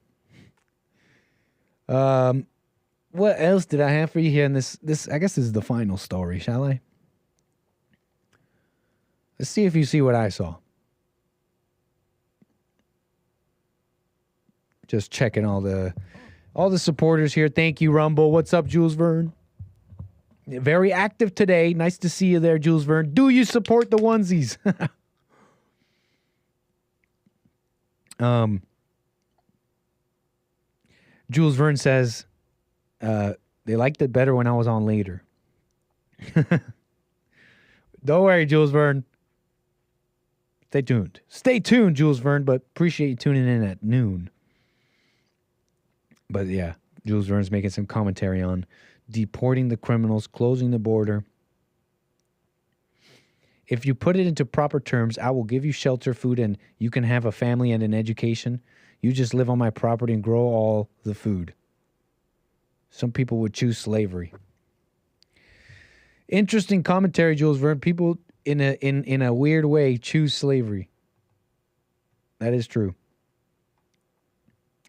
What else did I have for you here in this? I guess this is the final story, shall I? Let's see if you see what I saw. Just checking all the supporters here. Thank you, Rumble. What's up, Jules Verne? Very active today. Nice to see you there, Jules Verne. Do you support the onesies? Jules Verne says they liked it better when I was on later. Don't worry, Jules Verne. Stay tuned. Stay tuned, Jules Verne, but appreciate you tuning in at noon. But yeah, Jules Verne's making some commentary on deporting the criminals, closing the border. If you put it into proper terms, I will give you shelter, food, and you can have a family and an education. You just live on my property and grow all the food. Some people would choose slavery. Interesting commentary, Jules Verne. People in a weird way choose slavery. That is true.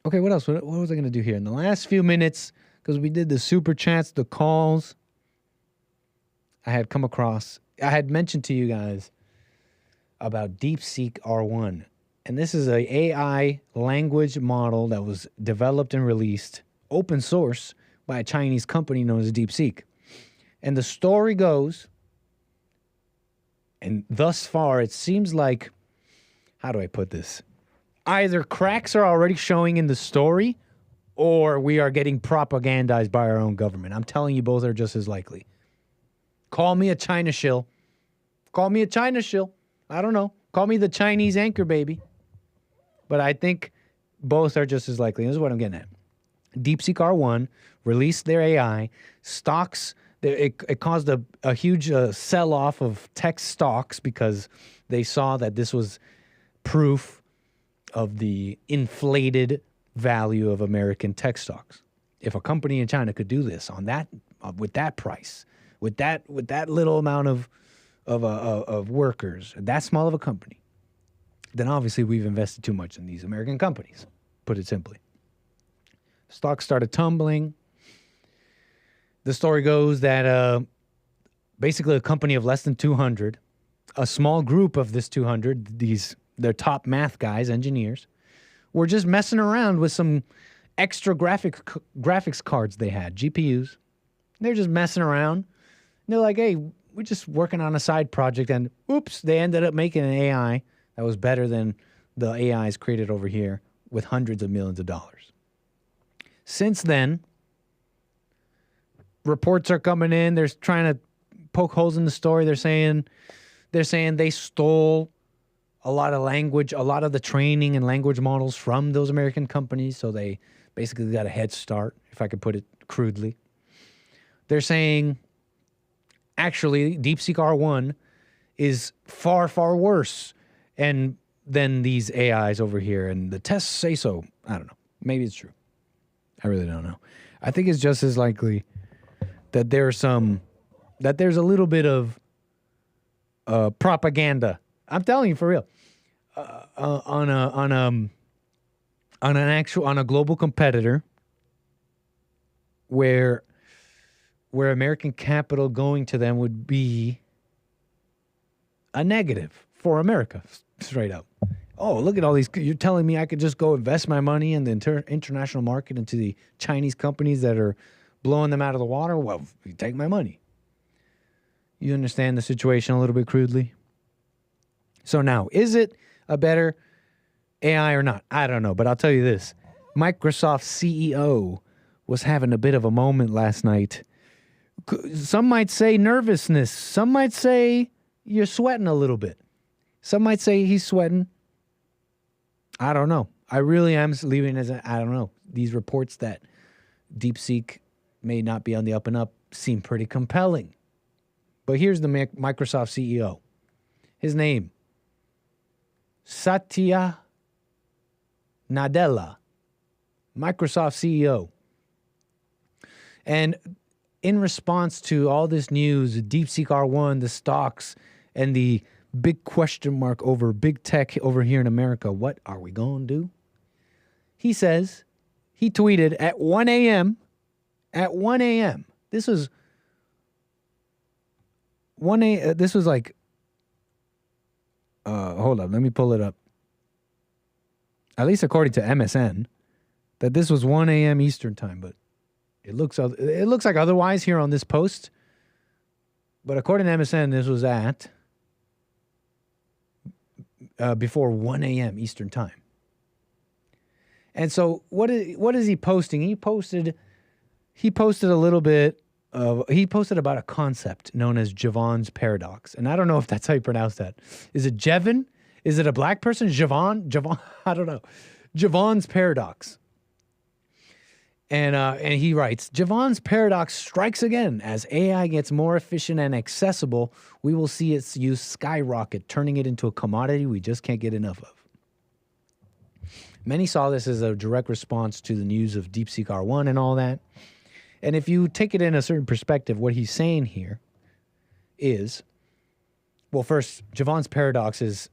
Okay, what else? What was I going to do here? In the last few minutes, because we did the super chats, the calls, I had mentioned to you guys about DeepSeek R1. And this is a AI language model that was developed and released, open source, by a Chinese company known as DeepSeek. And the story goes And thus far, it seems like, how do I put this? Either cracks are already showing in the story, or we are getting propagandized by our own government. I'm telling you, both are just as likely. Call me a China shill. Call me a China shill. I don't know. Call me the Chinese anchor baby. But I think both are just as likely. This is what I'm getting at. DeepSeek R1 released their AI. Stocks, it caused a huge sell-off of tech stocks because they saw that this was proof of the inflated value of American tech stocks. If a company in China could do this on that, with that price, with that little amount of workers, that small of a company, then obviously we've invested too much in these American companies, put it simply. Stocks started tumbling. The story goes that basically a company of less than 200, a small group of this 200, their top math guys, engineers, were just messing around with some extra graphics cards they had, GPUs. They're just messing around. And they're like, hey, we're just working on a side project. And oops, they ended up making an AI that was better than the AIs created over here with hundreds of millions of dollars. Since then, reports are coming in. They're trying to poke holes in the story. They're saying they stole a lot of language, a lot of the training and language models from those American companies. So they basically got a head start, if I could put it crudely. They're saying, actually, DeepSeek R1 is far, far worse than these AIs over here. And the tests say so. I don't know. Maybe it's true. I really don't know. I think it's just as likely that there's a little bit of propaganda. I'm telling you for real. On a global competitor where American capital going to them would be a negative for America, straight up. Oh, look at all these. You're telling me I could just go invest my money in the international market into the Chinese companies that are blowing them out of the water? Well, you take my money. You understand the situation a little bit crudely? So now, is it a better AI or not? I don't know, but I'll tell you this. Microsoft's CEO was having a bit of a moment last night. Some might say nervousness. Some might say you're sweating a little bit. Some might say he's sweating. I don't know. I really am leaving as I don't know. These reports that DeepSeek may not be on the up and up seem pretty compelling. But here's the Microsoft CEO. His name, Satya Nadella, Microsoft CEO. And in response to all this news, DeepSeek R1, the stocks, and the big question mark over big tech over here in America, what are we going to do? He says, he tweeted at 1 a.m., this was 1 a.m., this was like, hold up, let me pull it up. At least according to MSN, that this was 1 a.m. Eastern time, but it looks like otherwise here on this post. But according to MSN, this was at before 1 a.m. Eastern time. And so what is he posting? He posted a little bit of, he posted about a concept known as Jevon's paradox. And I don't know if that's how you pronounce that. Is it Jevon? Is it a black person? Jevon? I don't know. Jevon's paradox. And he writes, Jevon's paradox strikes again. As AI gets more efficient and accessible, we will see its use skyrocket, turning it into a commodity we just can't get enough of. Many saw this as a direct response to the news of DeepSeek R1 and all that. And if you take it in a certain perspective, what he's saying here is, well, first, Jevon's paradox is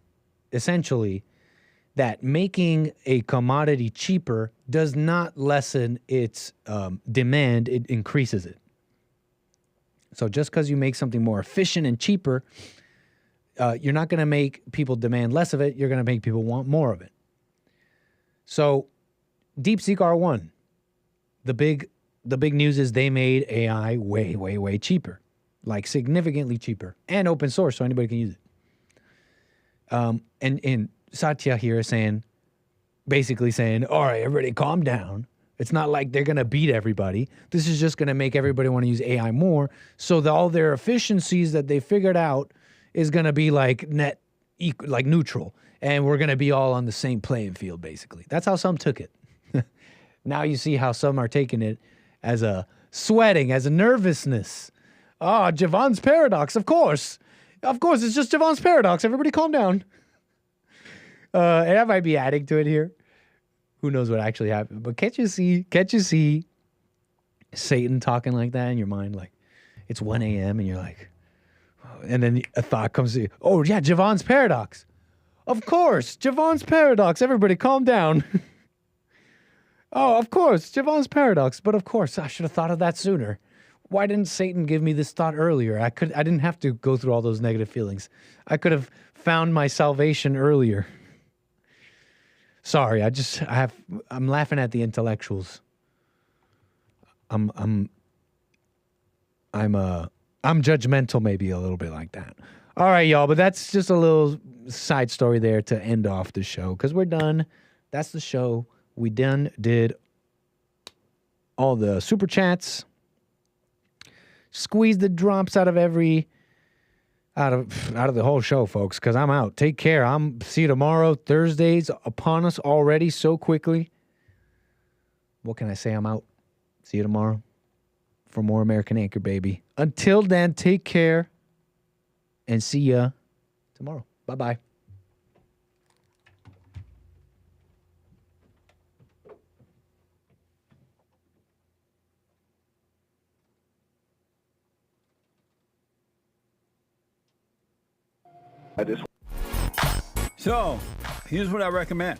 essentially that making a commodity cheaper does not lessen its demand, it increases it. So just because you make something more efficient and cheaper, you're not going to make people demand less of it, you're going to make people want more of it. So DeepSeek R1, the big news is they made AI way, way, way cheaper, like significantly cheaper, and open source so anybody can use it. And Satya here is saying, basically saying, all right, everybody calm down. It's not like they're going to beat everybody. This is just going to make everybody want to use AI more. So all their efficiencies that they figured out is going to be like like neutral. And we're going to be all on the same playing field, basically. That's how some took it. Now you see how some are taking it as a sweating, as a nervousness. Oh, Javon's paradox, of course. Of course, it's just Javon's paradox. Everybody calm down. And I might be adding to it here. Who knows what actually happened? But can't you see Satan talking like that in your mind? Like, it's 1 a.m. and you're like, oh, and then a thought comes to you. Oh, yeah, Javon's paradox. Of course, Javon's paradox. Everybody calm down. Oh, of course, Javon's paradox. But of course, I should have thought of that sooner. Why didn't Satan give me this thought earlier? I didn't have to go through all those negative feelings. I could have found my salvation earlier. Sorry, I'm laughing at the intellectuals. I'm judgmental, maybe a little bit like that. All right, y'all, but that's just a little side story there to end off the show because we're done. That's the show. We did all the super chats. Squeeze the drops out of the whole show, folks, because I'm out. Take care. See you tomorrow. Thursday's upon us already so quickly. What can I say? I'm out. See you tomorrow for more American Anchor, baby. Until then, take care and see ya tomorrow. Bye-bye. So, here's what I recommend.